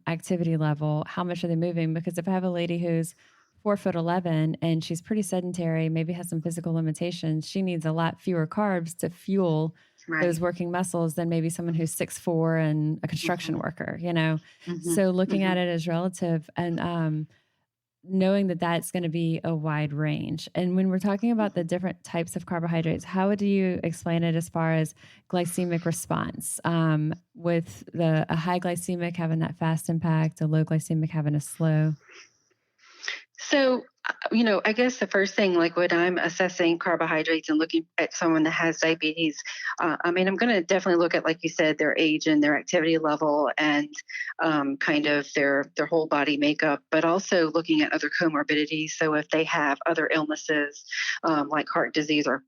activity level? How much are they moving? Because if I have a lady who's 4'11" and she's pretty sedentary, maybe has some physical limitations, she needs a lot fewer carbs to fuel those working muscles than maybe someone who's 6'4" and a construction worker, So looking at it as relative, and knowing that that's going to be a wide range. And when we're talking about the different types of carbohydrates, how would you explain it as far as glycemic response, with a high glycemic having that fast impact, a low glycemic having a slow? So, I guess the first thing, like when I'm assessing carbohydrates and looking at someone that has diabetes, I'm going to definitely look at, like you said, their age and their activity level and kind of their whole body makeup, but also looking at other comorbidities. So if they have other illnesses like heart disease or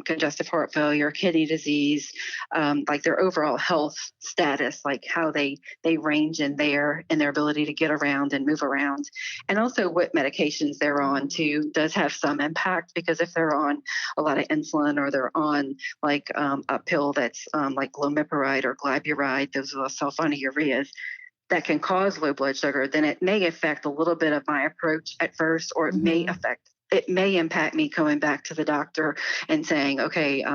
congestive heart failure, kidney disease, like their overall health status, like how they range in their ability to get around and move around, and also what medications they're on too does have some impact, because if they're on a lot of insulin, or they're on like a pill that's like glimepiride or glyburide, those are the sulfonylureas, that can cause low blood sugar, then it may affect a little bit of my approach at first, or it may impact me going back to the doctor and saying, okay,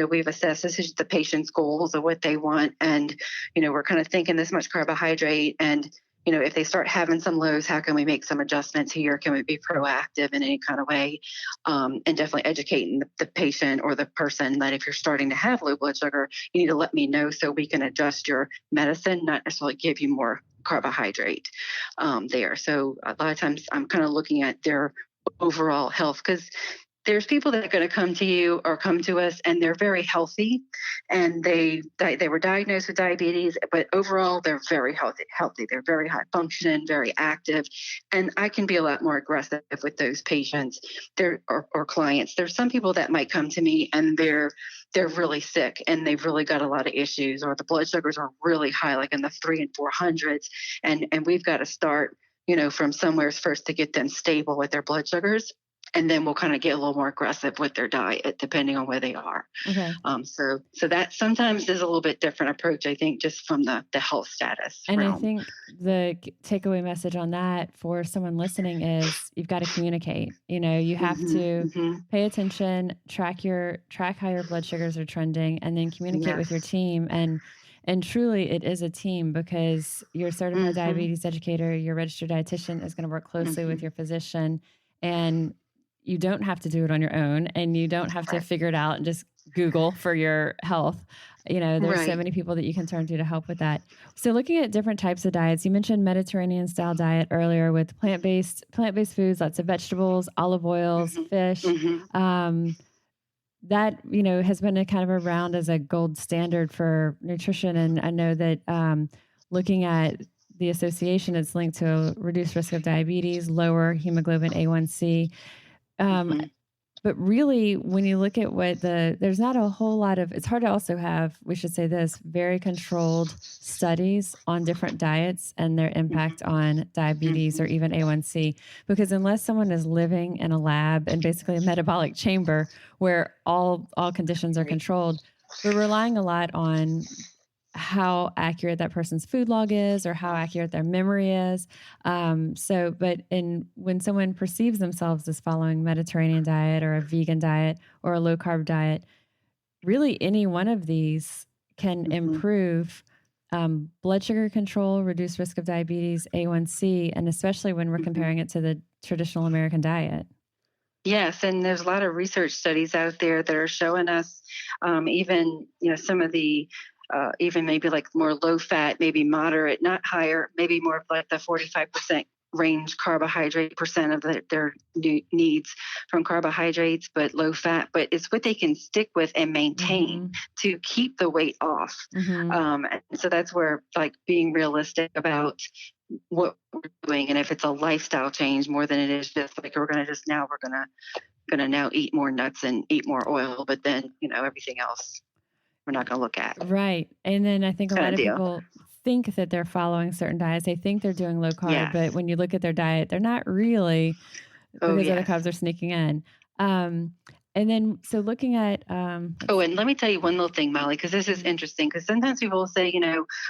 we've assessed this is the patient's goals of what they want. And, we're kind of thinking this much carbohydrate. And, if they start having some lows, how can we make some adjustments here? Can we be proactive in any kind of way? And definitely educating the patient or the person that if you're starting to have low blood sugar, you need to let me know so we can adjust your medicine, not necessarily give you more carbohydrate there. So a lot of times I'm kind of looking at their overall health, because there's people that are going to come to you or come to us and they're very healthy, and they were diagnosed with diabetes, but overall they're very healthy. They're very high functioning, very active, and I can be a lot more aggressive with those patients or clients. There's some people that might come to me and they're really sick and they've really got a lot of issues, or the blood sugars are really high, like in the 300s and 400s, and we've got to start from somewhere first to get them stable with their blood sugars. and then we'll kind of get a little more aggressive with their diet depending on where they are. Okay. So that sometimes is a little bit different approach, I think, just from the health status And realm. I think the takeaway message on that for someone listening is you've got to communicate. You have to pay attention, track how your blood sugars are trending, and then communicate with your team. And truly, it is a team, because your certified diabetes educator, your registered dietitian is going to work closely with your physician, and you don't have to do it on your own, and you don't have to figure it out and just Google for your health. There's so many people that you can turn to help with that. So looking at different types of diets, you mentioned Mediterranean style diet earlier with plant-based foods, lots of vegetables, olive oils, fish. That, has been a kind of around as a gold standard for nutrition. And I know that looking at the association, it's linked to a reduced risk of diabetes, lower hemoglobin A1C. But really, when you look at there's not a whole lot of, it's hard to also have, we should say this, very controlled studies on different diets and their impact on diabetes or even A1C. Because unless someone is living in a lab and basically a metabolic chamber where all conditions are controlled, we're relying a lot on how accurate that person's food log is or how accurate their memory is. When someone perceives themselves as following Mediterranean diet or a vegan diet or a low carb diet, really any one of these can improve blood sugar control, reduce risk of diabetes, A1C, and especially when we're comparing it to the traditional American diet. Yes, and there's a lot of research studies out there that are showing us even, some of the even maybe like more low fat, maybe moderate, not higher, maybe more of like the 45% range carbohydrate percent of their needs from carbohydrates, but low fat. But it's what they can stick with and maintain to keep the weight off. And so that's where like being realistic about what we're doing, and if it's a lifestyle change more than it is just like we're gonna now eat more nuts and eat more oil, but then everything else we're not going to look at. Right. And then I think a lot of people think that they're following certain diets. They think they're doing low carb, but when you look at their diet, they're not really, because other carbs are sneaking in. And then, so looking at... and let me tell you one little thing, Molly, because this is interesting, because sometimes people will say,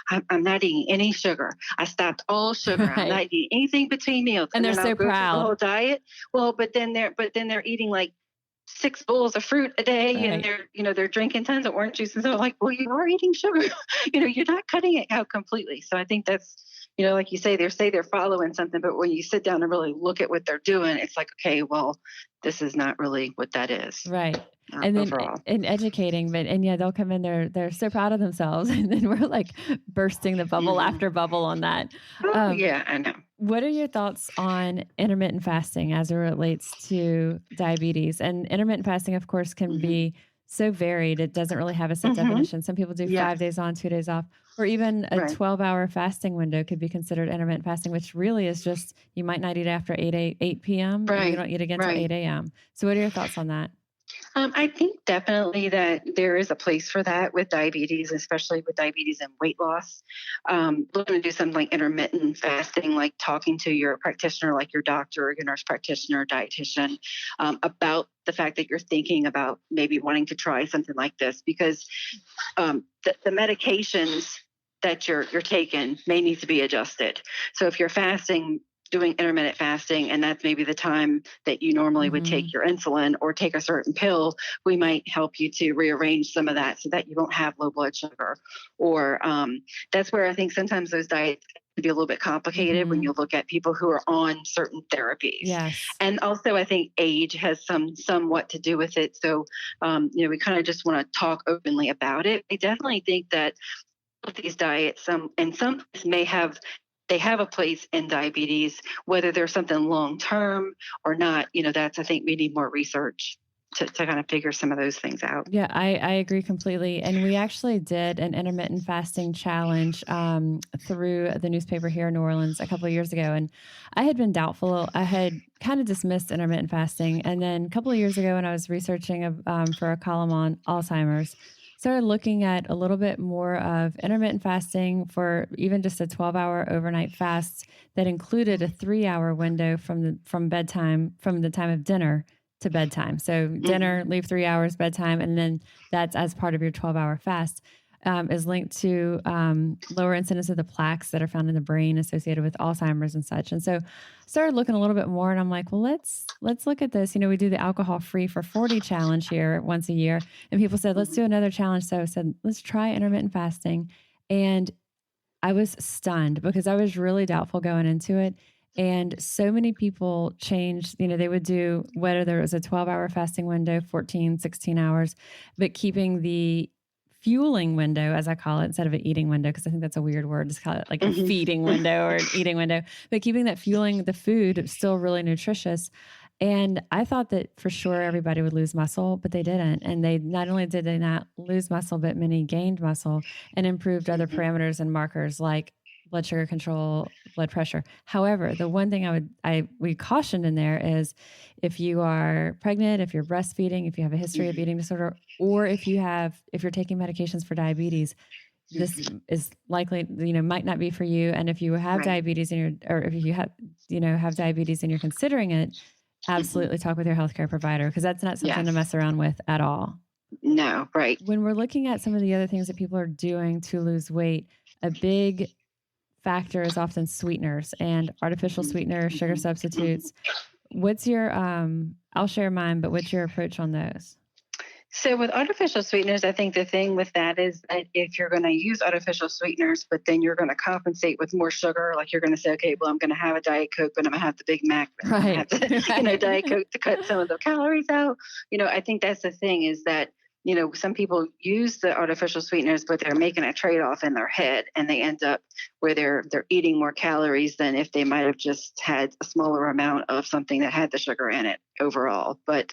I'm not eating any sugar. I stopped all sugar. Right. I'm not eating anything between meals. And they're so proud. The whole diet. Well, but then they're eating like 6 bowls of fruit a day, and they're drinking tons of orange juice, and so like, well, you are eating sugar. You're not cutting it out completely. So I think that's, like you say they're following something, but when you sit down and really look at what they're doing, it's like, okay, well, this is not really what that is. Right. And then in educating, they'll come in, they're so proud of themselves, and then we're like bursting the bubble after bubble on that. Yeah, I know. What are your thoughts on intermittent fasting as it relates to diabetes? And intermittent fasting, of course, can be so varied. It doesn't really have a set definition. Some people do 5 days on, 2 days off, or even a 12-hour fasting window could be considered intermittent fasting, which really is just, you might not eat after 8 p.m. and you don't eat again until 8 a.m. So what are your thoughts on that? I think definitely that there is a place for that with diabetes, especially with diabetes and weight loss. Looking to do something like intermittent fasting, like talking to your practitioner, like your doctor or your nurse practitioner, dietitian, about the fact that you're thinking about maybe wanting to try something like this, because the medications that you're taking may need to be adjusted. So if you're doing intermittent fasting, and that's maybe the time that you normally would take your insulin or take a certain pill, we might help you to rearrange some of that so that you won't have low blood sugar. Or that's where I think sometimes those diets can be a little bit complicated when you look at people who are on certain therapies. Yes. And also I think age has somewhat to do with it. So, we kind of just want to talk openly about it. I definitely think that these diets, some they have a place in diabetes, whether there's something long-term or not, that's, I think we need more research to kind of figure some of those things out. Yeah, I agree completely. And we actually did an intermittent fasting challenge through the newspaper here in New Orleans a couple of years ago. And I had been doubtful. I had kind of dismissed intermittent fasting. And then a couple of years ago when I was researching for a column on Alzheimer's, started looking at a little bit more of intermittent fasting for even just a 12-hour overnight fast that included a 3-hour window from the time of dinner to bedtime. So dinner, leave 3 hours, bedtime, and then that's as part of your 12-hour fast. Is linked to lower incidence of the plaques that are found in the brain associated with Alzheimer's and such. And so started looking a little bit more, and I'm like, well, let's look at this. We do the alcohol free for 40 challenge here once a year. And people said, let's do another challenge. So I said, let's try intermittent fasting. And I was stunned because I was really doubtful going into it. And so many people changed, they would do whether it was a 12-hour fasting window, 14, 16 hours, but keeping the fueling window, as I call it, instead of an eating window, because I think that's a weird word. Just call it like a feeding window or an eating window. But keeping that fueling the food still really nutritious. And I thought that for sure everybody would lose muscle, but they didn't. And they not only did they not lose muscle, but many gained muscle and improved other parameters and markers like blood sugar control, blood pressure. However, the one thing we cautioned in there is if you are pregnant, if you're breastfeeding, if you have a history of eating disorder, or if you're taking medications for diabetes, this is likely, might not be for you. And if you have diabetes if you have diabetes and you're considering it, absolutely talk with your healthcare provider, because that's not something to mess around with at all. No, right. When we're looking at some of the other things that people are doing to lose weight, a big factor is often sweeteners and artificial sweeteners, sugar substitutes. What's your, I'll share mine, but what's your approach on those? So with artificial sweeteners, I think the thing with that is that if you're going to use artificial sweeteners, but then you're going to compensate with more sugar, like you're going to say, okay, well, I'm going to have a Diet Coke, but I'm going to have the Big Mac, but I'm going to have the, Diet Coke to cut some of the calories out. I think that's the thing is that, some people use the artificial sweeteners, but they're making a trade-off in their head, and they end up where they're eating more calories than if they might have just had a smaller amount of something that had the sugar in it overall. But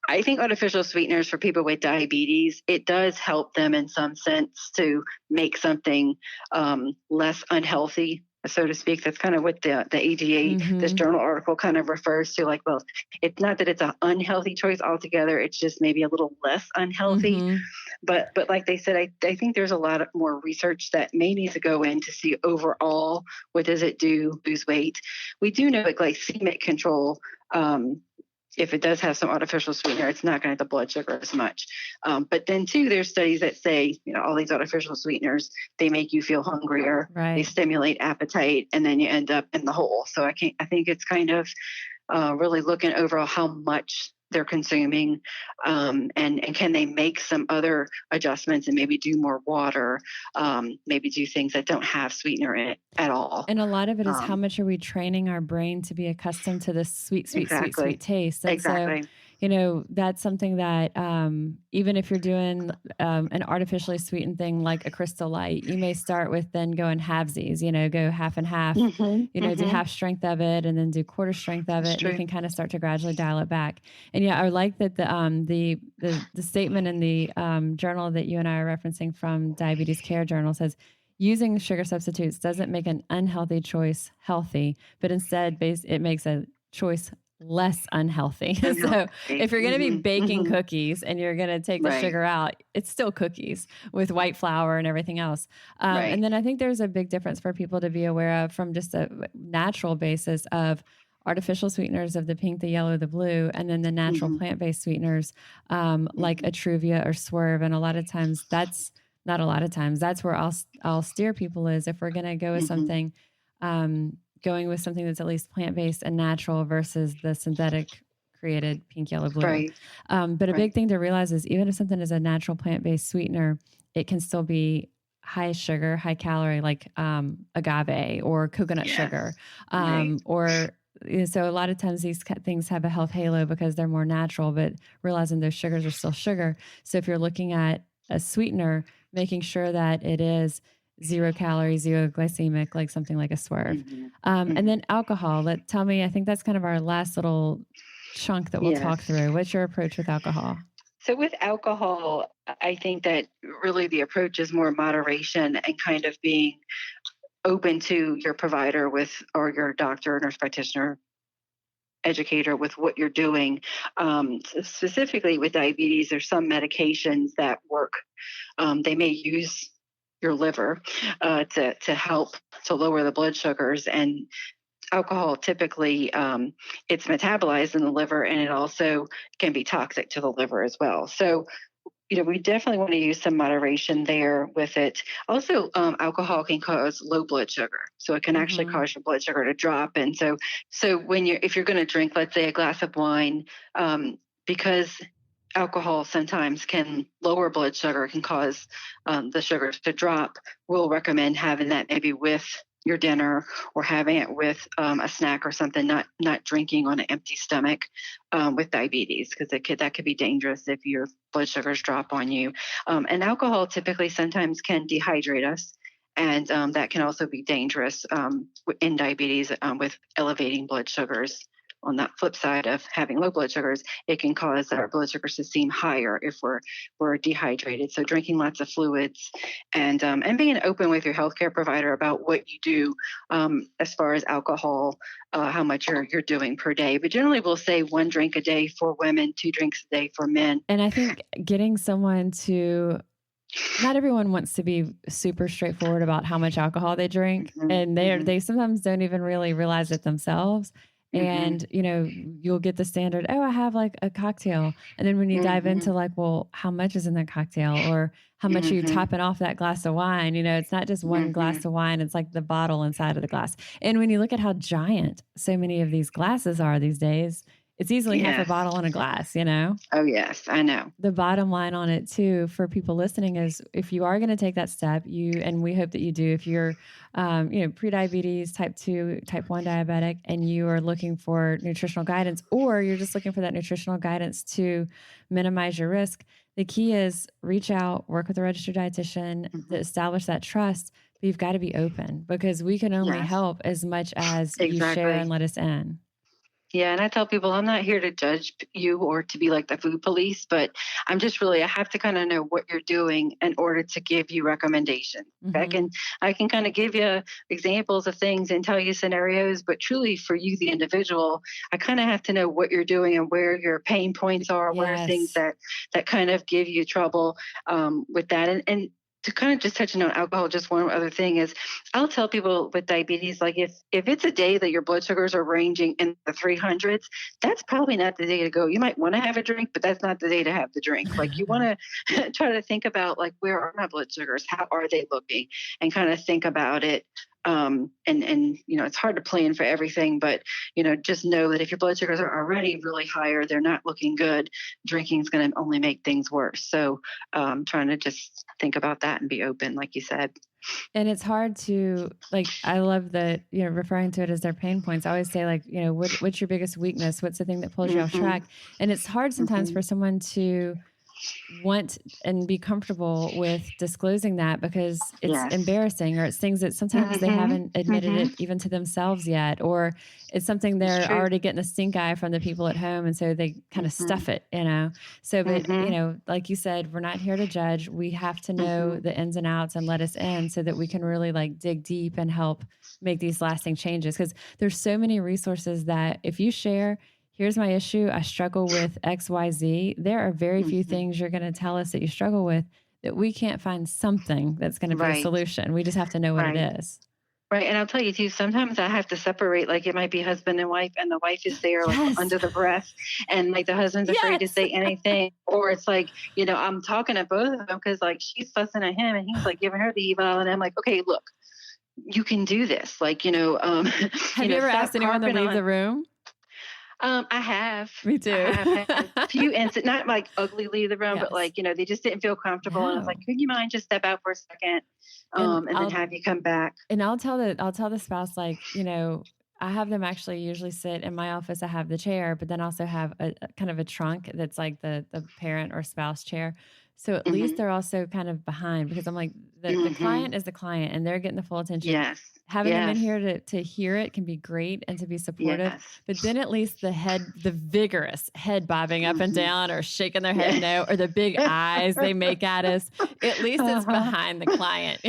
I think artificial sweeteners for people with diabetes, it does help them in some sense to make something less unhealthy, so to speak. That's kind of what the ADA, this journal article kind of refers to, like, well, it's not that it's an unhealthy choice altogether. It's just maybe a little less unhealthy. But like they said, I think there's a lot of more research that may need to go in to see overall, what does it do, lose weight. We do know that glycemic control, if it does have some artificial sweetener, it's not going to hit the blood sugar as much. But then too, there's studies that say, all these artificial sweeteners, they make you feel hungrier, they stimulate appetite, and then you end up in the hole. So I think it's kind of really looking over how much they're consuming, and can they make some other adjustments and maybe do more water, maybe do things that don't have sweetener in it at all. And a lot of it is how much are we training our brain to be accustomed to this sweet taste. And so, that's something that even if you're doing an artificially sweetened thing like a Crystal Light, you may start with then going halvesies, go half and half, do half strength of it and then do quarter strength of it. And you can kind of start to gradually dial it back. And I like that the statement in the journal that you and I are referencing from Diabetes Care Journal says, using sugar substitutes doesn't make an unhealthy choice healthy, but instead it makes a choice less unhealthy. So if you're going to be baking cookies and you're going to take the sugar out, it's still cookies with white flour and everything else. And then I think there's a big difference for people to be aware of from just a natural basis of artificial sweeteners of the pink, the yellow, the blue, and then the natural plant-based sweeteners like Atruvia or Swerve. And that's where I'll steer people is if we're going to go with something, going with something that's at least plant-based and natural versus the synthetic created pink, yellow, blue. But a big thing to realize is even if something is a natural plant-based sweetener, it can still be high sugar, high calorie, like agave or coconut sugar. So a lot of times these things have a health halo because they're more natural, but realizing those sugars are still sugar. So if you're looking at a sweetener, making sure that it is 0 calories, 0 glycemic, like something like a Swerve. And then alcohol, tell me, I think that's kind of our last little chunk that we'll talk through. What's your approach with alcohol? So with alcohol, I think that really the approach is more moderation and kind of being open to your provider or your doctor, nurse practitioner, educator with what you're doing. Specifically with diabetes, there's some medications that work. They may use your liver to help to lower the blood sugars, and alcohol typically it's metabolized in the liver, and it also can be toxic to the liver as well. So we definitely want to use some moderation there with it. Also, alcohol can cause low blood sugar, so it can actually cause your blood sugar to drop. And so if you're going to drink, let's say, a glass of wine, because alcohol sometimes can lower blood sugar, can cause the sugars to drop, we'll recommend having that maybe with your dinner or having it with a snack or something, not drinking on an empty stomach with diabetes, because that could be dangerous if your blood sugars drop on you. And alcohol typically sometimes can dehydrate us, and that can also be dangerous in diabetes with elevating blood sugars. On that flip side of having low blood sugars, it can cause our blood sugars to seem higher if we're dehydrated. So drinking lots of fluids and being open with your healthcare provider about what you do as far as alcohol, how much you're doing per day. But generally, we'll say 1 drink a day for women, 2 drinks a day for men. And I think getting someone to, not everyone wants to be super straightforward about how much alcohol they drink, and they sometimes don't even really realize it themselves. And, you'll get the standard, oh, I have like a cocktail. And then when you dive into like, well, how much is in that cocktail, or how much are you topping off that glass of wine? It's not just one glass of wine. It's like the bottle inside of the glass. And when you look at how giant so many of these glasses are these days, it's easily half a bottle in a glass, Oh, yes, I know. The bottom line on it too, for people listening, is if you are going to take that step, and we hope that you do, if you're, pre-diabetes, type 2, type 1 diabetic, and you are looking for nutritional guidance, or you're just looking for that nutritional guidance to minimize your risk, the key is reach out, work with a registered dietitian to establish that trust. But you've got to be open, because we can only help as much as you share and let us in. Yeah, and I tell people I'm not here to judge you or to be like the food police, but I have to kind of know what you're doing in order to give you recommendations. I can kind of give you examples of things and tell you scenarios, but truly for you, the individual, I kind of have to know what you're doing and where your pain points are, where are things that kind of give you trouble with that. And to kind of just touching on alcohol, just one other thing is I'll tell people with diabetes, like if it's a day that your blood sugars are ranging in the 300s, that's probably not the day to go. You might want to have a drink, but that's not the day to have the drink. Like you want to try to think about like, where are my blood sugars? How are they looking? And kind of think about it. And it's hard to plan for everything, but, just know that if your blood sugars are already really higher, they're not looking good, drinking is going to only make things worse. So trying to just think about that and be open, like you said. And it's hard to, like, I love that, referring to it as their pain points. I always say, like, what's your biggest weakness? What's the thing that pulls you off track? And it's hard sometimes for someone to want and be comfortable with disclosing that, because it's embarrassing, or it's things that sometimes they haven't admitted it even to themselves yet, or it's something they're already getting a stink eye from the people at home, and so they kind of stuff it, So, but like you said, we're not here to judge. We have to know the ins and outs and let us in, so that we can really like dig deep and help make these lasting changes. Because there's so many resources that if you share, here's my issue, I struggle with XYZ. There are very few things you're going to tell us that you struggle with that we can't find something that's going to be a solution. We just have to know what it is. Right. And I'll tell you too, sometimes I have to separate, like it might be husband and wife, and the wife is there like under the breath, and like the husband's afraid to say anything. Or it's like, I'm talking to both of them because like she's fussing at him and he's like giving her the eval. And I'm like, okay, look, you can do this. Like, have you ever asked anyone to leave the room? I have. Me too. I have had a few incidents, not like ugly leave the room, but like, they just didn't feel comfortable. No. And I was like, could you mind just step out for a second and then have you come back? And I'll tell the spouse, like, I have them actually usually sit in my office. I have the chair, but then also have a kind of a trunk that's like the parent or spouse chair. So at least they're also kind of behind, because I'm like, the client is the client and they're getting the full attention. Yes. Having them in here to hear it can be great and to be supportive, but then at least the vigorous head bobbing up and down or shaking their head no, or the big eyes they make at us, at least it's behind the client.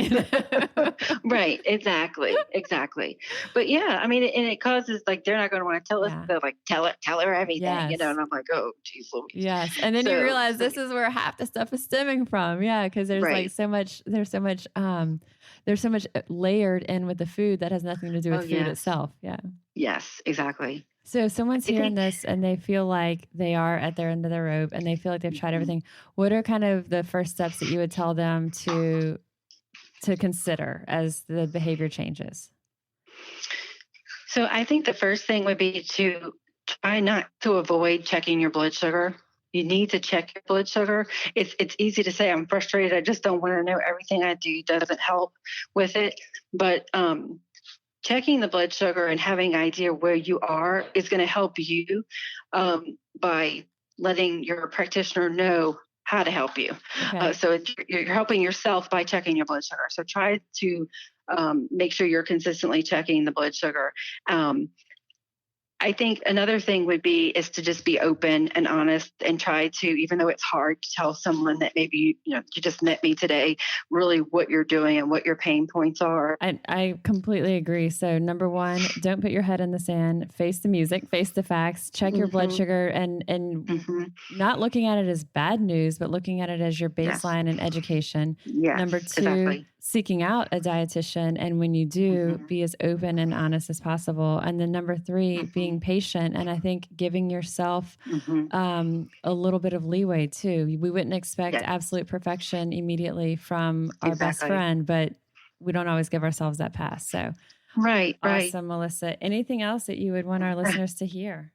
Right. Exactly. But yeah, I mean, and it causes like, they're not going to want to tell us, they're like, tell her everything, and I'm like, oh, geez Louise. Yes. And then you realize this is where half the stuff is stemming from. Yeah. Cause there's like there's so much layered in with the food that has nothing to do with food itself. Yeah. Yes, exactly. So if someone's hearing this and they feel like they are at their end of the rope and they feel like they've tried everything, what are kind of the first steps that you would tell them to consider as the behavior changes? So I think the first thing would be to try not to avoid checking your blood sugar. You need to check your blood sugar. It's easy to say I'm frustrated. I just don't want to know everything I do. Doesn't help with it. But checking the blood sugar and having an idea where you are is going to help you by letting your practitioner know how to help you. Okay. So you're helping yourself by checking your blood sugar. So try to make sure you're consistently checking the blood sugar. I think another thing is to just be open and honest and try to, even though it's hard to tell someone that maybe, you just met me today, really what you're doing and what your pain points are. I completely agree. So number one, don't put your head in the sand, face the music, face the facts, check your blood sugar and not looking at it as bad news, but looking at it as your baseline and education. Yes, number two, seeking out a dietitian. And when you do, be as open and honest as possible. And then number three, being patient. And I think giving yourself a little bit of leeway too. We wouldn't expect absolute perfection immediately from our best friend, but we don't always give ourselves that pass. So awesome, Melissa. Anything else that you would want our listeners to hear?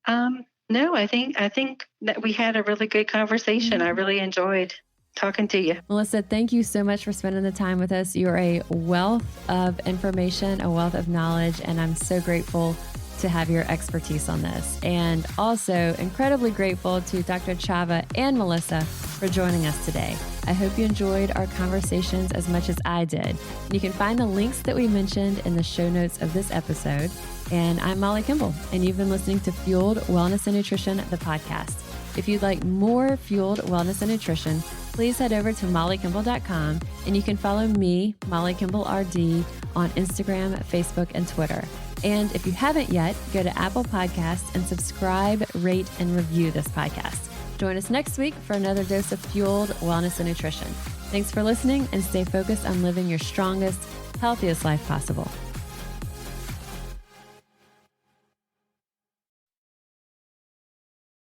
No, I think that we had a really good conversation. I really enjoyed talking to you. Melissa, thank you so much for spending the time with us. You're a wealth of information, a wealth of knowledge, and I'm so grateful to have your expertise on this. And also incredibly grateful to Dr. Chava and Melissa for joining us today. I hope you enjoyed our conversations as much as I did. You can find the links that we mentioned in the show notes of this episode. And I'm Molly Kimball, and you've been listening to Fueled Wellness and Nutrition, the podcast. If you'd like more Fueled Wellness and Nutrition, please head over to mollykimball.com and you can follow me, Molly Kimball RD, on Instagram, Facebook, and Twitter. And if you haven't yet, go to Apple Podcasts and subscribe, rate, and review this podcast. Join us next week for another dose of Fueled Wellness and Nutrition. Thanks for listening and stay focused on living your strongest, healthiest life possible.